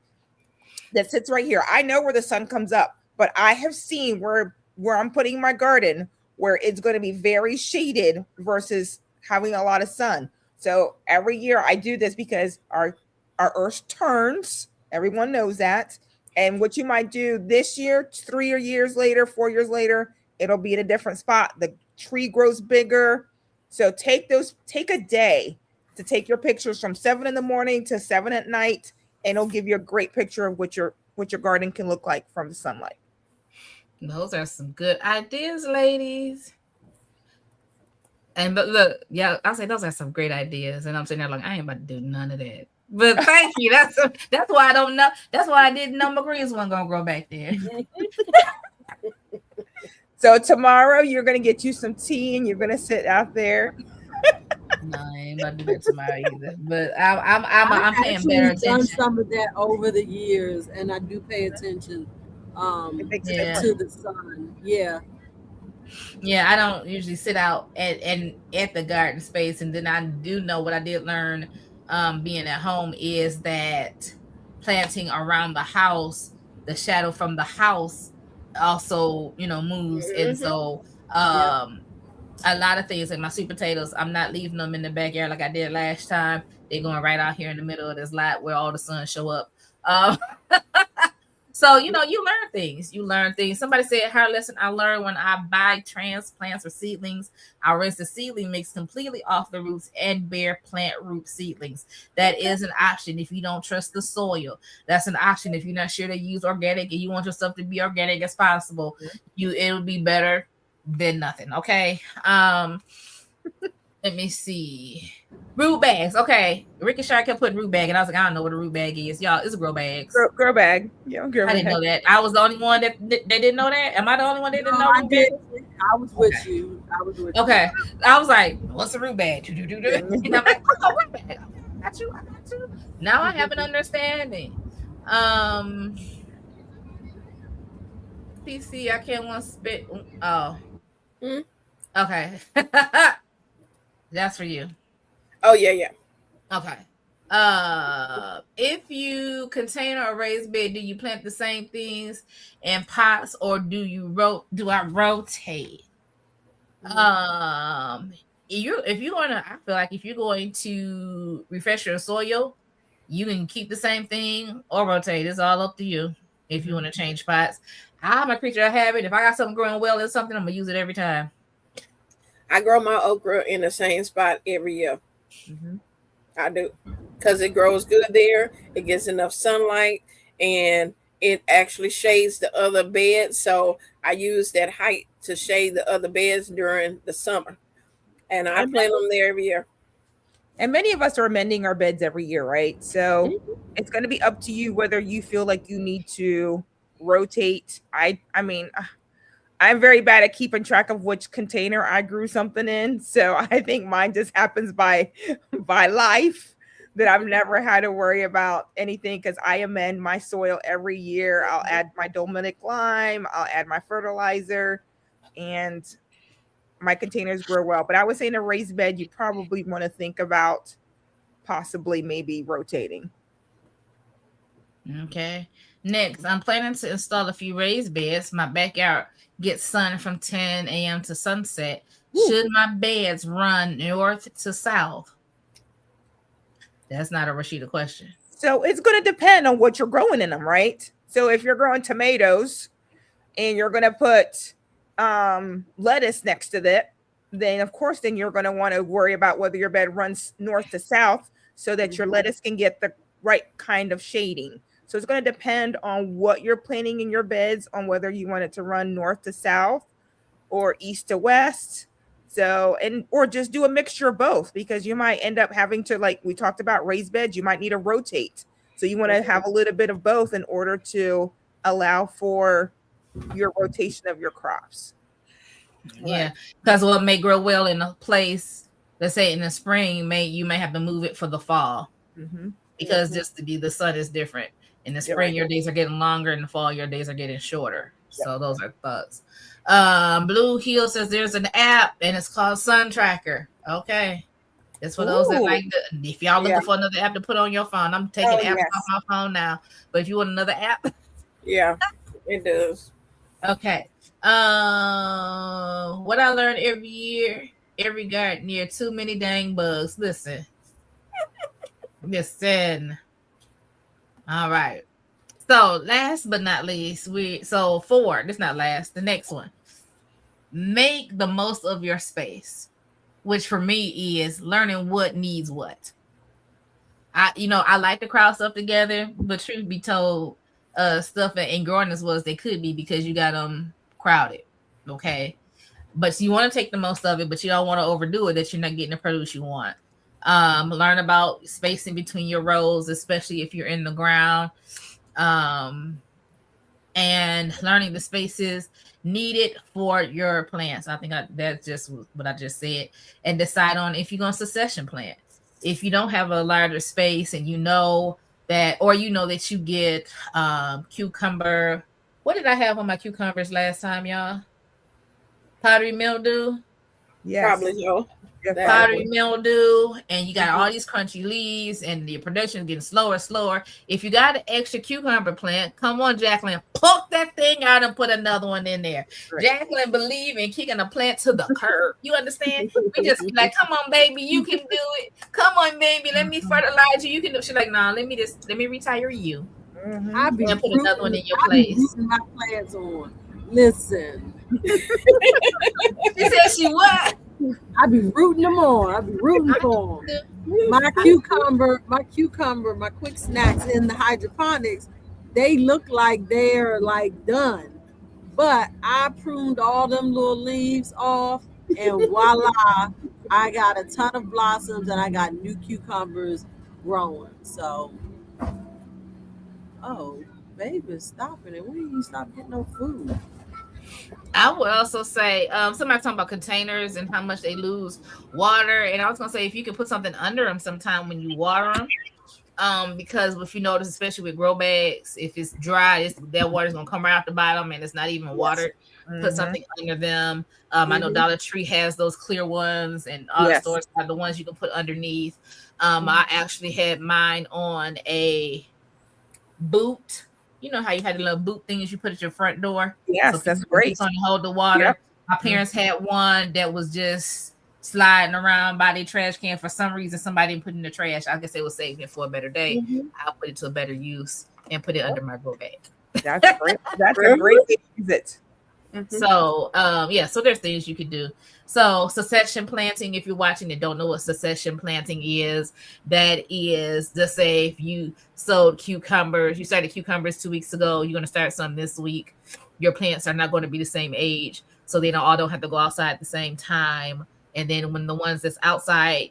that sits right here. I know where the sun comes up, but I have seen where I'm putting my garden, where it's going to be very shaded versus having a lot of sun. So every year I do this, because our earth turns. Everyone knows that. And what you might do this year, 3 years later, 4 years later, it'll be in a different spot. The tree grows bigger. So take a day to take your pictures from 7 in the morning to 7 at night, and it'll give you a great picture of what your garden can look like from the sunlight. Those are some good ideas, ladies. But look, yeah, I'll say those are some great ideas. And I'm sitting there like, I ain't about to do none of that. But thank you. That's why I don't know. That's why I didn't know my greens wasn't gonna grow back there. So tomorrow you're gonna get you some tea and you're gonna sit out there. No, I ain't about to do that tomorrow either. But I'm paying better attention. I've done some of that over the years, and I do pay attention to the sun. Yeah. Yeah, I don't usually sit out at the garden space, and then I do know what I did learn being at home is that planting around the house, the shadow from the house also moves. And so a lot of things, like my sweet potatoes, I'm not leaving them in the backyard like I did last time. They're going right out here in the middle of this lot where all the sun show up. So, you learn things. Somebody said, her lesson I learned when I buy transplants or seedlings, I rinse the seedling mix completely off the roots and bare plant root seedlings. That is an option if you don't trust the soil. That's an option if you're not sure to use organic and you want your stuff to be organic as possible. It'll be better than nothing. Okay. Let me see. Root bags. Okay. Ricky Shaw kept putting root bag, and I was like, I don't know what a root bag is. Y'all, it's grow bags. Grow bag. Yeah, grow I bag. didn't know that. I was the only one that they didn't know that. Am I the only one that didn't know I root did. bags? I was with Okay. you. I was with Okay. I was like, what's a root bag? And I'm like, oh, root bag. I got you. Now I have an understanding. PC, I can't want to spit. Oh. Mm. Okay. That's for you. Oh yeah. Okay. If you container or raised bed, do you plant the same things in pots or do I rotate? If you're gonna, I feel like if you're going to refresh your soil, you can keep the same thing or rotate. It's all up to you if you want to change pots. I'm a creature of habit. If I got something growing well in something, I'm gonna use it every time. I grow my okra in the same spot every year. Mm-hmm. I do, because it grows good there. It gets enough sunlight, and it actually shades the other beds. So I use that height to shade the other beds during the summer, and I plant them there every year. And many of us are amending our beds every year, right? So it's going to be up to you whether you feel like you need to rotate. I mean, I'm very bad at keeping track of which container I grew something in. So I think mine just happens by life, that I've never had to worry about anything because I amend my soil every year. I'll add my Dominic lime, I'll add my fertilizer, and my containers grow well. But I would say in a raised bed, you probably want to think about possibly maybe rotating. Okay. Next, I'm planning to install a few raised beds. My backyard gets sun from 10 a.m. to sunset. Ooh. Should my beds run north to south? That's not a Rashida question. So it's going to depend on what you're growing in them, right? So if you're growing tomatoes and you're going to put lettuce next to that, then of course, then you're going to want to worry about whether your bed runs north to south so that your lettuce can get the right kind of shading. So it's going to depend on what you're planting in your beds, on whether you want it to run north to south or east to west. So, or just do a mixture of both, because you might end up having to, like we talked about raised beds, you might need to rotate. So you want to have a little bit of both in order to allow for your rotation of your crops. Yeah, because what may grow well in a place, let's say in the spring, you may have to move it for the fall, because just to be the sun is different. In the spring, your days are getting longer. In the fall, your days are getting shorter. So those are thoughts. Blue Hill says there's an app and it's called Sun Tracker. Okay. It's for those that like if y'all looking for another app to put on your phone. I'm taking apps off my phone now. But if you want another app. Yeah, it does. Okay. What I learned every year, every garden year, too many dang bugs. Listen. All right. So last but not least, 4. This not last. The next one. Make the most of your space, which for me is learning what needs what. I like to crowd stuff together, but truth be told, stuff and growing as well as they could be, because you got them crowded. Okay. But you want to take the most of it, but you don't want to overdo it, that you're not getting the produce you want. Learn about spacing between your rows, especially if you're in the ground. And learning the spaces needed for your plants. I think that's just what I just said. And decide on if you're going to succession plant. If you don't have a larger space and you know that you get cucumber. What did I have on my cucumbers last time, y'all? Powdery mildew. Yes. Probably so. Powdery mildew, and you got all these crunchy leaves, and the production is getting slower. If you got an extra cucumber plant, come on, Jacqueline, poke that thing out and put another one in there. Right. Jacqueline believe in kicking a plant to the curb. You understand? We just be like, come on, baby, you can do it. Come on, baby, let me fertilize you. You can do. She's like, nah, let me retire you. I'll be and put another one in your place. My plants on. Listen. She said she what? I be rooting them on. I be rooting for them. My cucumber, my quick snacks in the hydroponics, they look like they're like done. But I pruned all them little leaves off, and voila, I got a ton of blossoms and I got new cucumbers growing. So, oh, baby, stop it. When do you stop getting no food? I would also say somebody talking about containers and how much they lose water. And I was gonna say if you could put something under them sometime when you water them. Because if you notice, especially with grow bags, if it's dry, that water's gonna come right out the bottom and it's not even watered. Put something under them. I know Dollar Tree has those clear ones, and all the stores have the ones you can put underneath. I actually had mine on a boot. You know how you had the little boot things you put at your front door? Yes, so that's great. So you hold the water. Yep. My parents had one that was just sliding around by their trash can. For some reason, somebody didn't put it in the trash. I guess they were saving it for a better day. I'll put it to a better use and put it under my grow bag. That's great. That's a great way to use it. So so there's things you could do. So succession planting, if you're watching and don't know what succession planting is, that is, just say if you sowed cucumbers, you started cucumbers 2 weeks ago, you're going to start some this week. Your plants are not going to be the same age, so they all don't have to go outside at the same time. And then when the ones that's outside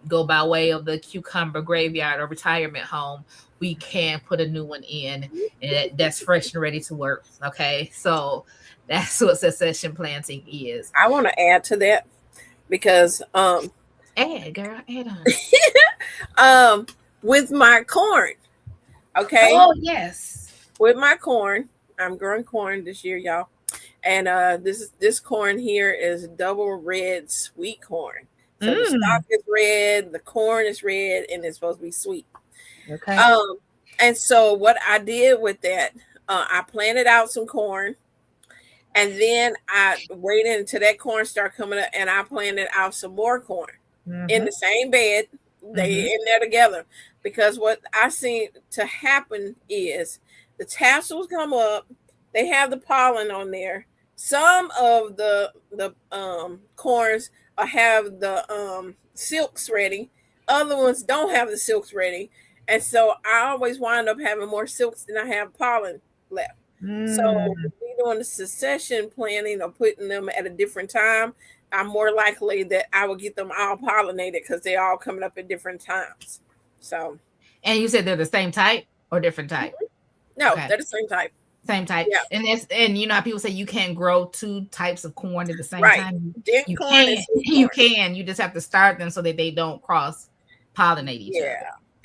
go by way of the cucumber graveyard or retirement home, we can put a new one in, and that's fresh and ready to work. Okay, so that's what succession planting is. I want to add to that because add on. With my corn. Okay. Oh yes. With my corn, I'm growing corn this year, y'all. And this corn here is double red sweet corn. So the stalk is red, the corn is red, and it's supposed to be sweet. Okay. And so what I did with that, I planted out some corn. And then I waited until that corn started coming up, and I planted out some more corn in the same bed. They in there together, because what I seen to happen is the tassels come up. They have the pollen on there. Some of the corns have the silks ready. Other ones don't have the silks ready, and so I always wind up having more silks than I have pollen left. So doing the succession planting or putting them at a different time, I'm more likely that I will get them all pollinated because they're all coming up at different times. So, and you said they're the same type or different type? No, they're the same type. Same type. Yeah. And you know how people say you can't grow two types of corn at the same time. You can. You just have to start them so that they don't cross pollinate each other.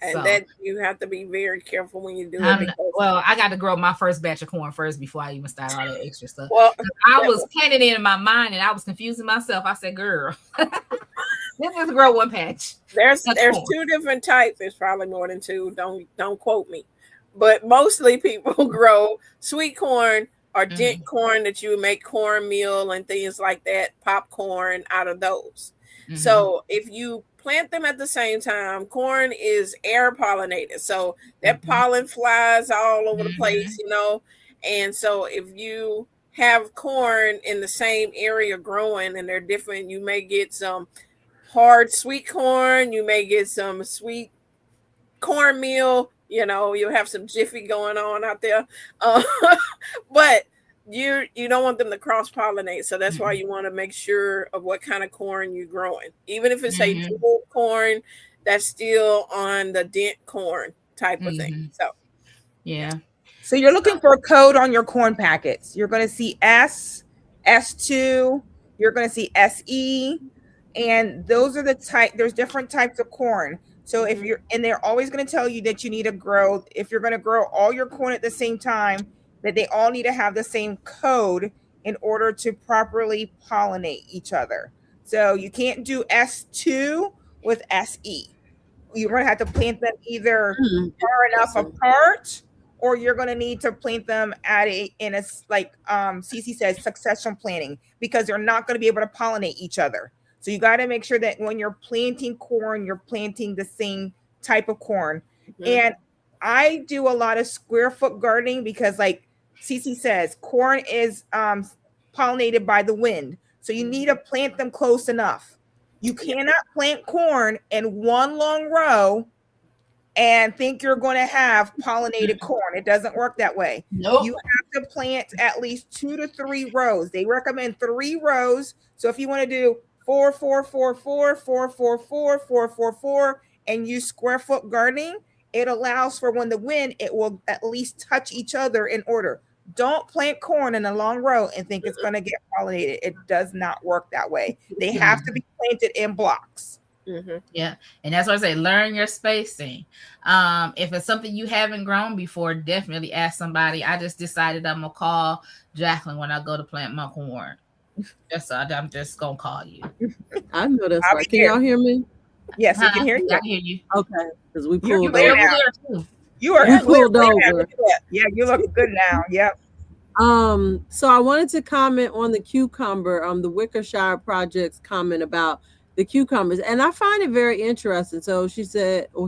And that you have to be very careful when you do it. Well, I got to grow my first batch of corn first before I even start all that extra stuff. Well, I was planning it in my mind and I was confusing myself. I said, "Girl, let's just grow one patch." There's two different types. There's probably more than two. Don't quote me, but mostly people grow sweet corn or dent corn that you make cornmeal and things like that, popcorn out of those. So if you plant them at the same time, corn is air pollinated, so that pollen flies all over the place, and so if you have corn in the same area growing and they're different, you may get some hard sweet corn, you may get some sweet cornmeal, you'll have some jiffy going on out there, but you don't want them to cross pollinate, so that's why you want to make sure of what kind of corn you're growing. Even if it's a full corn, that's still on the dent corn type of thing. So you're looking for a code on your corn packets. You're going to see S, S2, you're going to see SE, and those are the type. There's different types of corn. So if they're always going to tell you that you need to grow, if you're going to grow all your corn at the same time, that they all need to have the same code in order to properly pollinate each other. So you can't do S2 with SE. You're going to have to plant them either far enough apart, or you're going to need to plant them like Cece says, succession planting, because they're not going to be able to pollinate each other. So you got to make sure that when you're planting corn, you're planting the same type of corn. And I do a lot of square foot gardening because, like Cece says, corn is pollinated by the wind. So you need to plant them close enough. You cannot plant corn in one long row and think you're going to have pollinated corn. It doesn't work that way. Nope. You have to plant at least 2 to 3 rows. They recommend 3 rows. So if you want to do 4 and use square foot gardening, it allows for when the wind, it will at least touch each other in order. Don't plant corn in a long row and think it's going to get pollinated. It does not work that way. They have to be planted in blocks. Yeah, and that's what I say. Learn your spacing. If it's something you haven't grown before, definitely ask somebody. I just decided I'm gonna call Jacqueline when I go to plant my corn. I'm just gonna call you. I know that's right. Can y'all hear me? Yes, we can hear you. I hear you. Okay, because we pulled over. You are pulled over. Yeah, you look good now. Yep. So I wanted to comment on the cucumber, the Wickershire Project's comment about the cucumbers, and I find it very interesting. So he said, I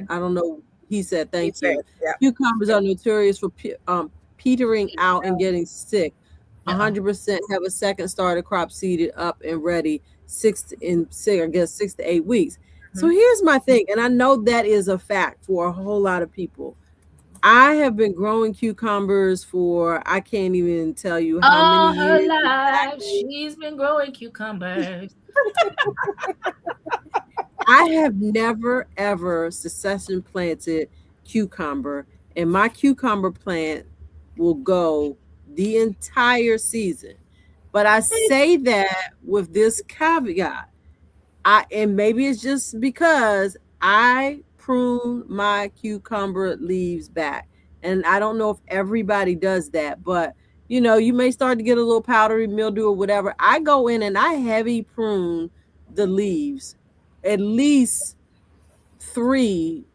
don't know. He said, thank you. Yeah. Cucumbers are notorious for petering out and getting sick. 100% have a second starter crop seeded up and ready 6 to 8 weeks. So here's my thing, and I know that is a fact for a whole lot of people. I have been growing cucumbers for, I can't even tell you how many years. All her life, she's been growing cucumbers. I have never, ever succession planted cucumber, and my cucumber plant will go the entire season. But I say that with this caveat. And maybe it's just because I prune my cucumber leaves back. And I don't know if everybody does that, but you know, you may start to get a little powdery mildew or whatever. I go in and I heavy prune the leaves at least 3-4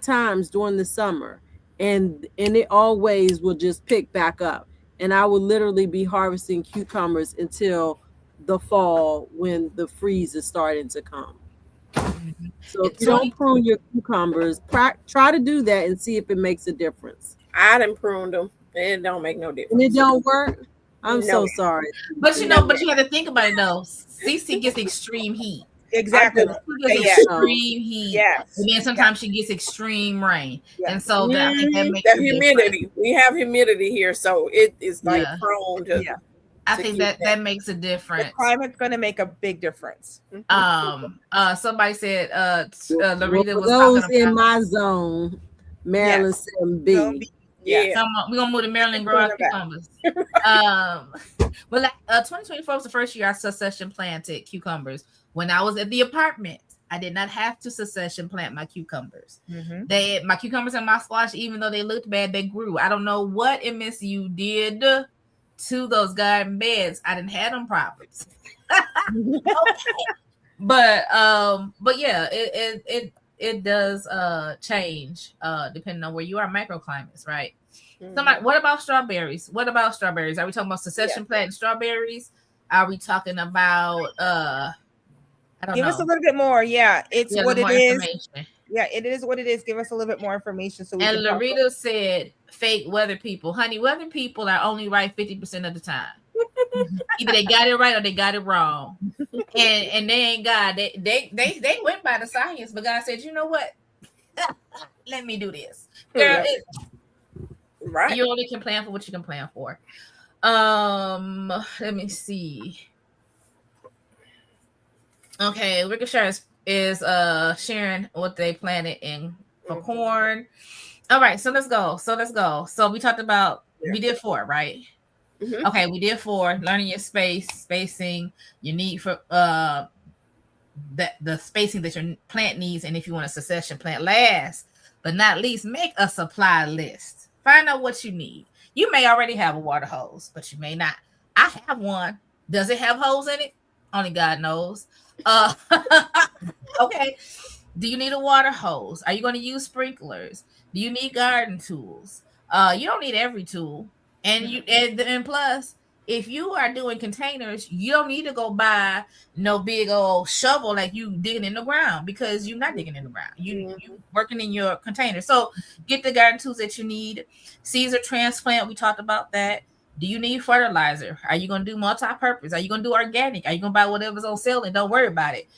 times during the summer. And it always will just pick back up. And I will literally be harvesting cucumbers until the fall when the freeze is starting to come. So if you don't prune your cucumbers, try to do that and see if it makes a difference. I done pruned them. It don't make no difference. And it don't work? I'm so sorry. But you have to think about it though. Cece gets extreme heat. Exactly. She gets extreme heat. Yes. And then sometimes she gets extreme rain. Yes. And so I think that makes the humidity. Difference. We have humidity here, so it is like prone to I think that makes a difference. The climate's going to make a big difference. Somebody said Loretta was those talking in my zone, Maryland 7B. Yeah, so we're gonna move to Maryland, grow our cucumbers. But 2024 was the first year I succession planted cucumbers. When I was at the apartment, I did not have to succession plant my cucumbers. My cucumbers and my squash, even though they looked bad, they grew. I don't know what MSU did to those garden beds. I didn't have them problems. But yeah, it does change depending on where you are, microclimates, right? Somebody, what about strawberries? Are we talking about succession planting strawberries? Are we talking about I don't know. Give us a little bit more. Yeah, it's what it is. Yeah, it is what it is. Give us a little bit more information. And Loretta said, fake weather people. Honey, weather people are only right 50% of the time. Either they got it right or they got it wrong. And they ain't God. They went by the science, but God said, you know what? Let me do this. Girl, right. You only can plan for what you can plan for. Let me see. Okay, Ricochet is sharing what they planted in for corn. All right, so let's go. So we talked about we did 4, right? Okay, we did 4. Learning your spacing, you need for the spacing that your plant needs, and if you want a succession plant. Last but not least, make a supply list. Find out what you need. You may already have a water hose, but you may not. I have one. Does it have holes in it? Only God knows. Okay. Do you need a water hose? Are you going to use sprinklers? Do you need garden tools? You don't need every tool. And plus, if you are doing containers, you don't need to go buy no big old shovel like you digging in the ground, because you're not digging in the ground. You working in your container. So get the garden tools that you need. Caesar transplant, we talked about that. Do you need fertilizer? Are you going to do multi-purpose? Are you going to do organic? Are you going to buy whatever's on sale and don't worry about it?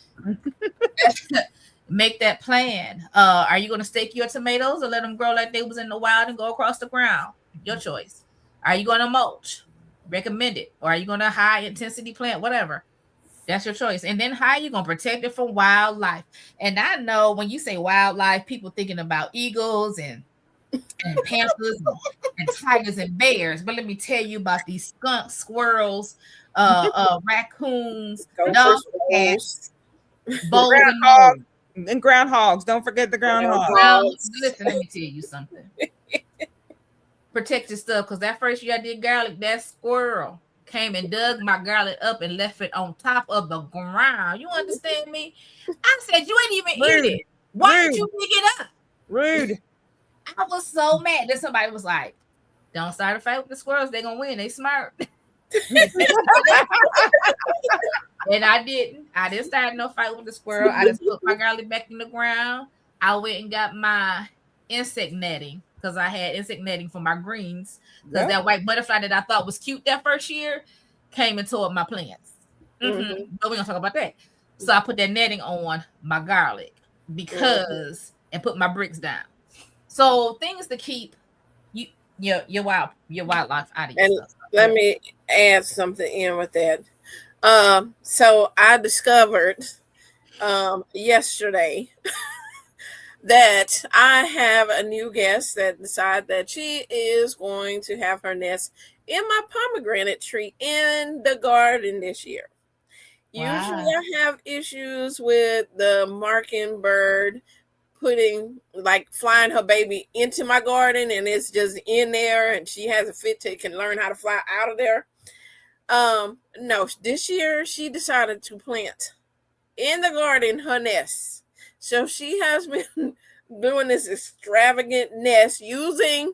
Make that plan. Are you going to stake your tomatoes or let them grow like they was in the wild and go across the ground? Your choice. Are you going to mulch? recommended, or are you going to high intensity plant, whatever? That's your choice. And then how are you going to protect it from wildlife? And I know when you say wildlife, people thinking about eagles and panthers and tigers and bears. But let me tell you about these skunks, squirrels, raccoons, dogs, cats, bows and moles. And groundhogs. Don't forget the groundhogs. Listen, let me tell you something. Protect your stuff, because that first year I did garlic, that squirrel came and dug my garlic up and left it on top of the ground. You understand me? I said, you ain't even eat it. Why did you pick it up? Rude. I was so mad. Then somebody was like, don't start a fight with the squirrels. They're going to win. They smart. And I didn't. I didn't start no fight with the squirrel. I just put my garlic back in the ground. I went and got my insect netting, because I had insect netting for my greens. Because that white butterfly that I thought was cute that first year came and tore up my plants. But we're going to talk about that. So I put that netting on my garlic and put my bricks down. So things to keep your wildlife out of your stuff. Let me add something in with that. So I discovered yesterday that I have a new guest that decided that she is going to have her nest in my pomegranate tree in the garden this year. Wow. Usually I have issues with the mockingbird flying her baby into my garden, and it's just in there, and she has a fit to can learn how to fly out of there. No, this year she decided to plant in the garden her nest. So she has been doing this extravagant nest using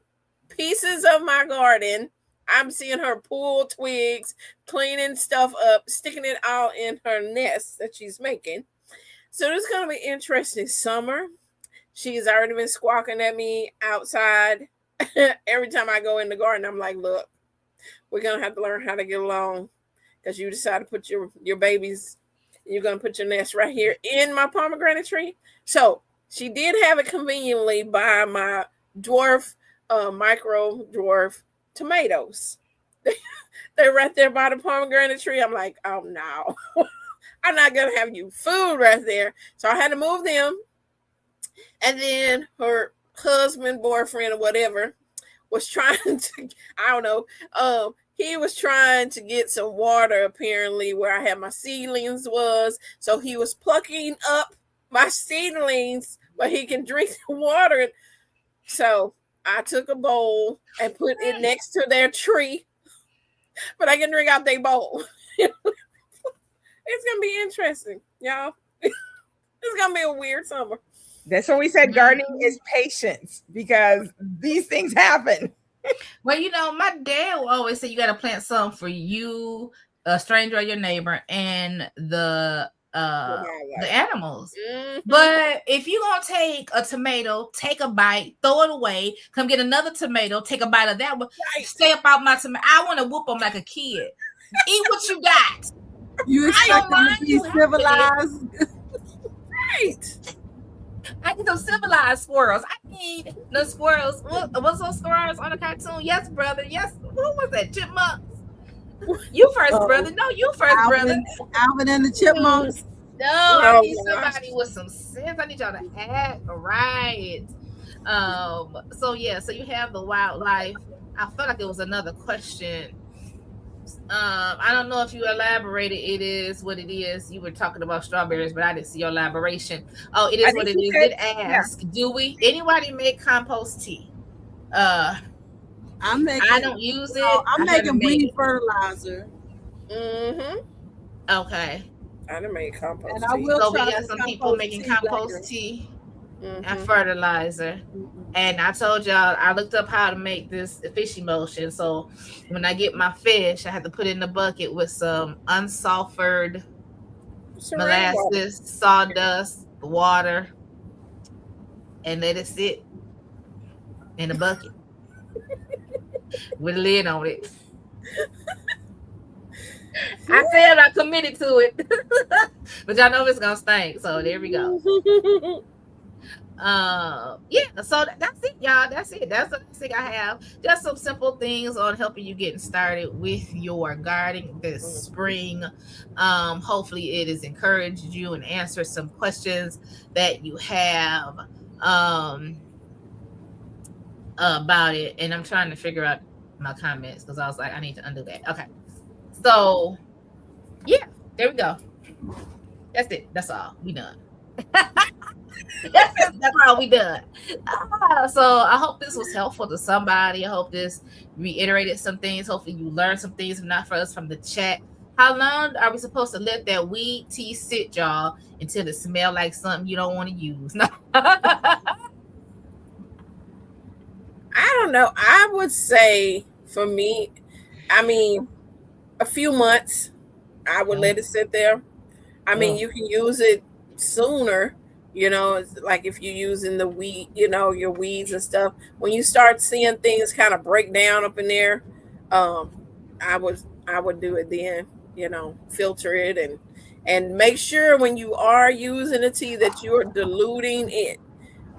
pieces of my garden. I'm seeing her pull twigs, cleaning stuff up, sticking it all in her nest that she's making. So this is going to be interesting summer. She's already been squawking at me outside. Every time I go in the garden, I'm like, look, we're going to have to learn how to get along, because you decided to put your babies, you're going to put your nest right here in my pomegranate tree. So she did have it conveniently by my micro dwarf tomatoes. They're right there by the pomegranate tree. I'm like, oh no, I'm not going to have you food right there. So I had to move them. And then her husband, boyfriend, or whatever was trying to, I don't know, he was trying to get some water apparently where I had my seedlings was. So he was plucking up my seedlings where he can drink the water. So I took a bowl and put it next to their tree, but I can drink out their bowl. It's going to be interesting, y'all. It's going to be a weird summer. That's when we said gardening is patience, because these things happen. Well, my dad will always say you got to plant some for you, a stranger or your neighbor, and the animals. Mm-hmm. But if you're going to take a tomato, take a bite, throw it away, come get another tomato, take a bite of that one, stay up out my tomato. I want to whoop them like a kid. Eat what you got. You expect them to be civilized. Right. I need those civilized squirrels. I need the squirrels. What's those squirrels on the cartoon? Yes, brother. Yes. Who was that? Chipmunks. You first, brother. No, you first, brother. Alvin and the Chipmunks. No, I need somebody with some sense. I need y'all to act right. So you have the wildlife. I felt like it was another question. I don't know if you elaborated. It is what it is. You were talking about strawberries, but I didn't see your elaboration. Oh, it is what it is. Did ask, do we? Anybody make compost tea? I don't use it. I'm making green fertilizer. Mm-hmm. Okay. I done made compost and tea. I will so we got some people making compost tea. And fertilizer. And I told y'all, I looked up how to make this fish emulsion. So when I get my fish, I have to put it in a bucket with some unsulfured molasses, sawdust, water, and let it sit in a bucket with a lid on it. I said I committed to it. But y'all know it's gonna stink. So there we go. Yeah, so that's it, y'all. That's it. That's the next thing I have. Just some simple things on helping you getting started with your gardening this spring. Hopefully it has encouraged you and answered some questions that you have about it. And I'm trying to figure out my comments because I was like, I need to undo that. Okay. So yeah, there we go. That's it. That's all. We done. That's all we done. So I hope this was helpful to somebody. I hope this reiterated some things. Hopefully you learned some things, if not for us, from the chat. How long are we supposed to let that weed tea sit, y'all, until it smell like something you don't want to use? No. I don't know. I would say for me, I mean, a few months. I would let it sit there. I mean, you can use it sooner. It's like if you're using the weed, your weeds and stuff. When you start seeing things kind of break down up in there, I would do it then. Filter it and make sure when you are using the tea that you're diluting it.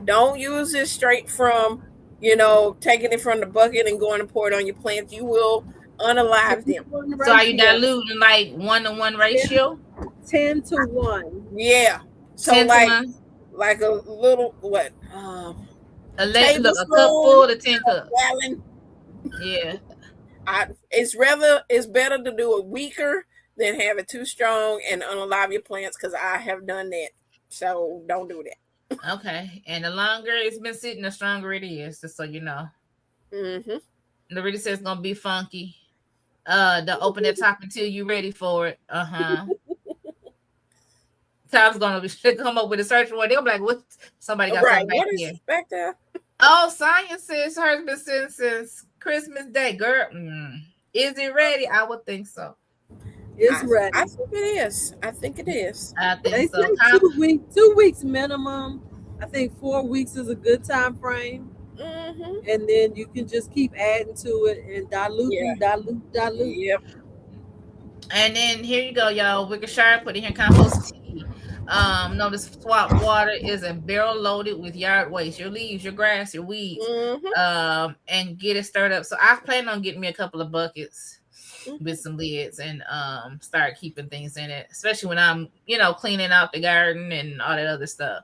Don't use it straight from, taking it from the bucket and going to pour it on your plants. You will unalive them. So are you diluting like 1-to-1 ratio? 10-to-1. Yeah. So 10-to-1. like a little what? A cup full to 10 cups. Gallon. Yeah. It's better to do it weaker than have it too strong and unalive your plants because I have done that. So don't do that. Okay. And the longer it's been sitting, the stronger it is, just so you know. Mm-hmm. Loretta says it's gonna be funky. Don't open that top until you're ready for it. Tom's gonna come up with a search word. They'll be like, "What? Somebody got something back here." Back there? Oh, Science says hers been sitting since Christmas Day. Girl, is it ready? I would think so. It's ready. I think it is. I think They so. say 2 weeks minimum. I think 4 weeks is a good time frame. Mm-hmm. And then you can just keep adding to it and dilute. Yep. And then here you go, y'all. Wickershire put in here compost tea. Notice swap water is a barrel loaded with yard waste, your leaves, your grass, your weeds, and get it stirred up. So I plan on getting me a couple of buckets with some lids and start keeping things in it, especially when I'm, cleaning out the garden and all that other stuff.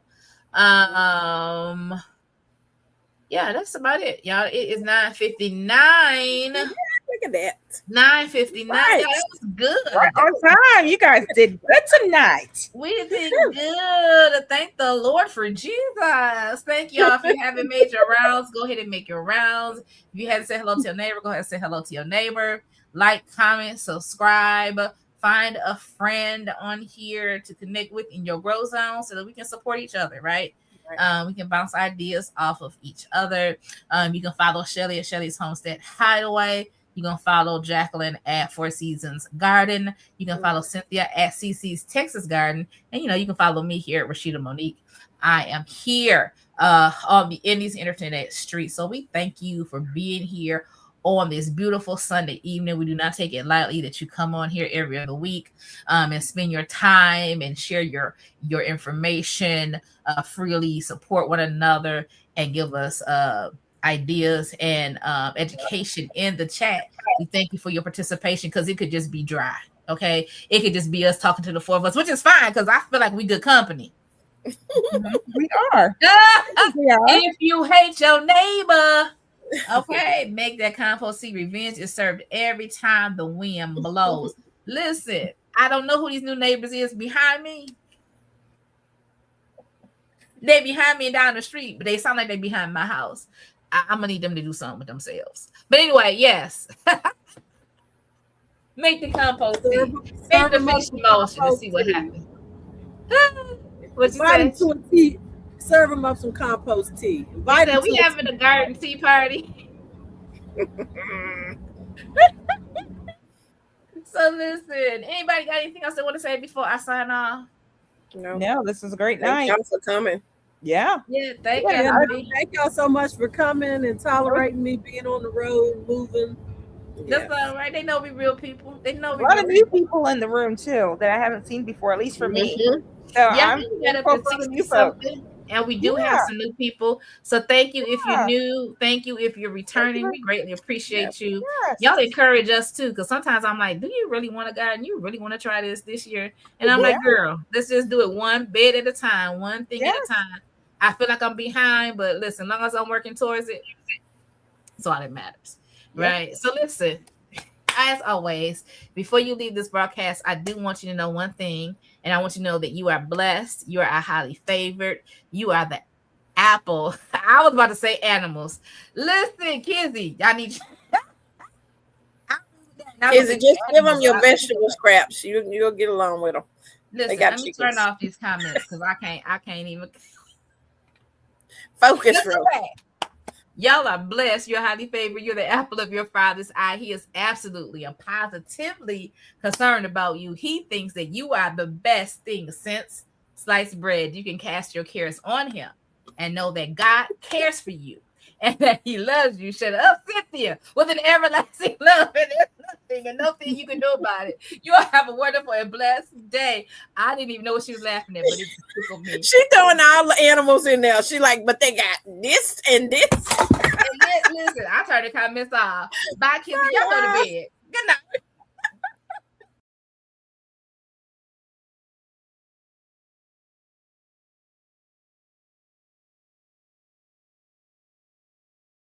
Yeah, that's about it, y'all. It is 9:59. Look at that. 9:59. Right. Yeah, that was good. Right on time. You guys did good tonight. We did good. Thank the Lord for Jesus. Thank y'all. If you haven't made your rounds, go ahead and make your rounds. If you haven't said hello to your neighbor, go ahead and say hello to your neighbor. Like, comment, subscribe. Find a friend on here to connect with in your grow zone so that we can support each other, right? We can bounce ideas off of each other. You can follow Shelly at Shelly's Homestead Hideaway. You can follow Jacqueline at Four Seasons Garden. You can follow Cynthia at CC's Texas Garden. And, you can follow me here at Rashida Monique. I am here on the Indies Internet Street. So we thank you for being here on this beautiful Sunday evening. We do not take it lightly that you come on here every other week and spend your time and share your information freely, support one another, and give us ideas and education in the chat. We thank you for your participation because it could just be dry. Okay, it could just be us talking to the four of us, which is fine because I feel like we good company. We are. If you hate your neighbor, okay, make that compost tea. Revenge is served every time the wind blows. Listen, I don't know who these new neighbors is behind me. They behind me down the street, but they sound like they behind my house. I'm gonna need them to do something with themselves. But anyway, yes. Make the compost tea. Make the fish motion and see what happens. What you say? To a tea. Serve them up some compost tea. We having a garden tea party. So listen, anybody got anything else they want to say before I sign off? No, this was a great night. Thank y'all for coming. Yeah. Yeah, thank you. Thank y'all so much for coming and tolerating me being on the road, moving. That's all right. They know we real people. They know we a lot of new people in the room too that I haven't seen before, at least for me. So yeah, I'm got up at 60 something. And we do have Yeah. some new people. So thank you if you're Yeah. new. Thank you if you're returning. We greatly appreciate you. Yes. Y'all encourage us too. Because sometimes I'm like, do you really want to garden? You really want to try this year? And I'm like, girl, let's just do it one bed at a time, one thing at a time. I feel like I'm behind, but listen, as long as I'm working towards it, it's all that matters. Right. So listen, as always, before you leave this broadcast, I do want you to know one thing, and I want you to know that you are blessed. You are highly favored. You are the apple. I was about to say animals. Listen, Kizzy, I need you. Kizzy, just give them your vegetable scraps. You'll get along with them. Listen, let me turn off these comments because I can't even focus. Bro. Y'all are blessed. You're highly favored. You're the apple of your father's eye. He is absolutely and positively concerned about you. He thinks that you are the best thing since sliced bread. You can cast your cares on him and know that God cares for you and that he loves you. Shut up, Cynthia, with an everlasting love. And there's nothing and nothing you can do about it. You all have a wonderful and blessed day. I didn't even know what she was laughing at, but it tickled me. She throwing all the animals in there. She like, but they got this and this. And listen, I turned the comments off. Bye, Kizzy. Y'all go to bed. Good night.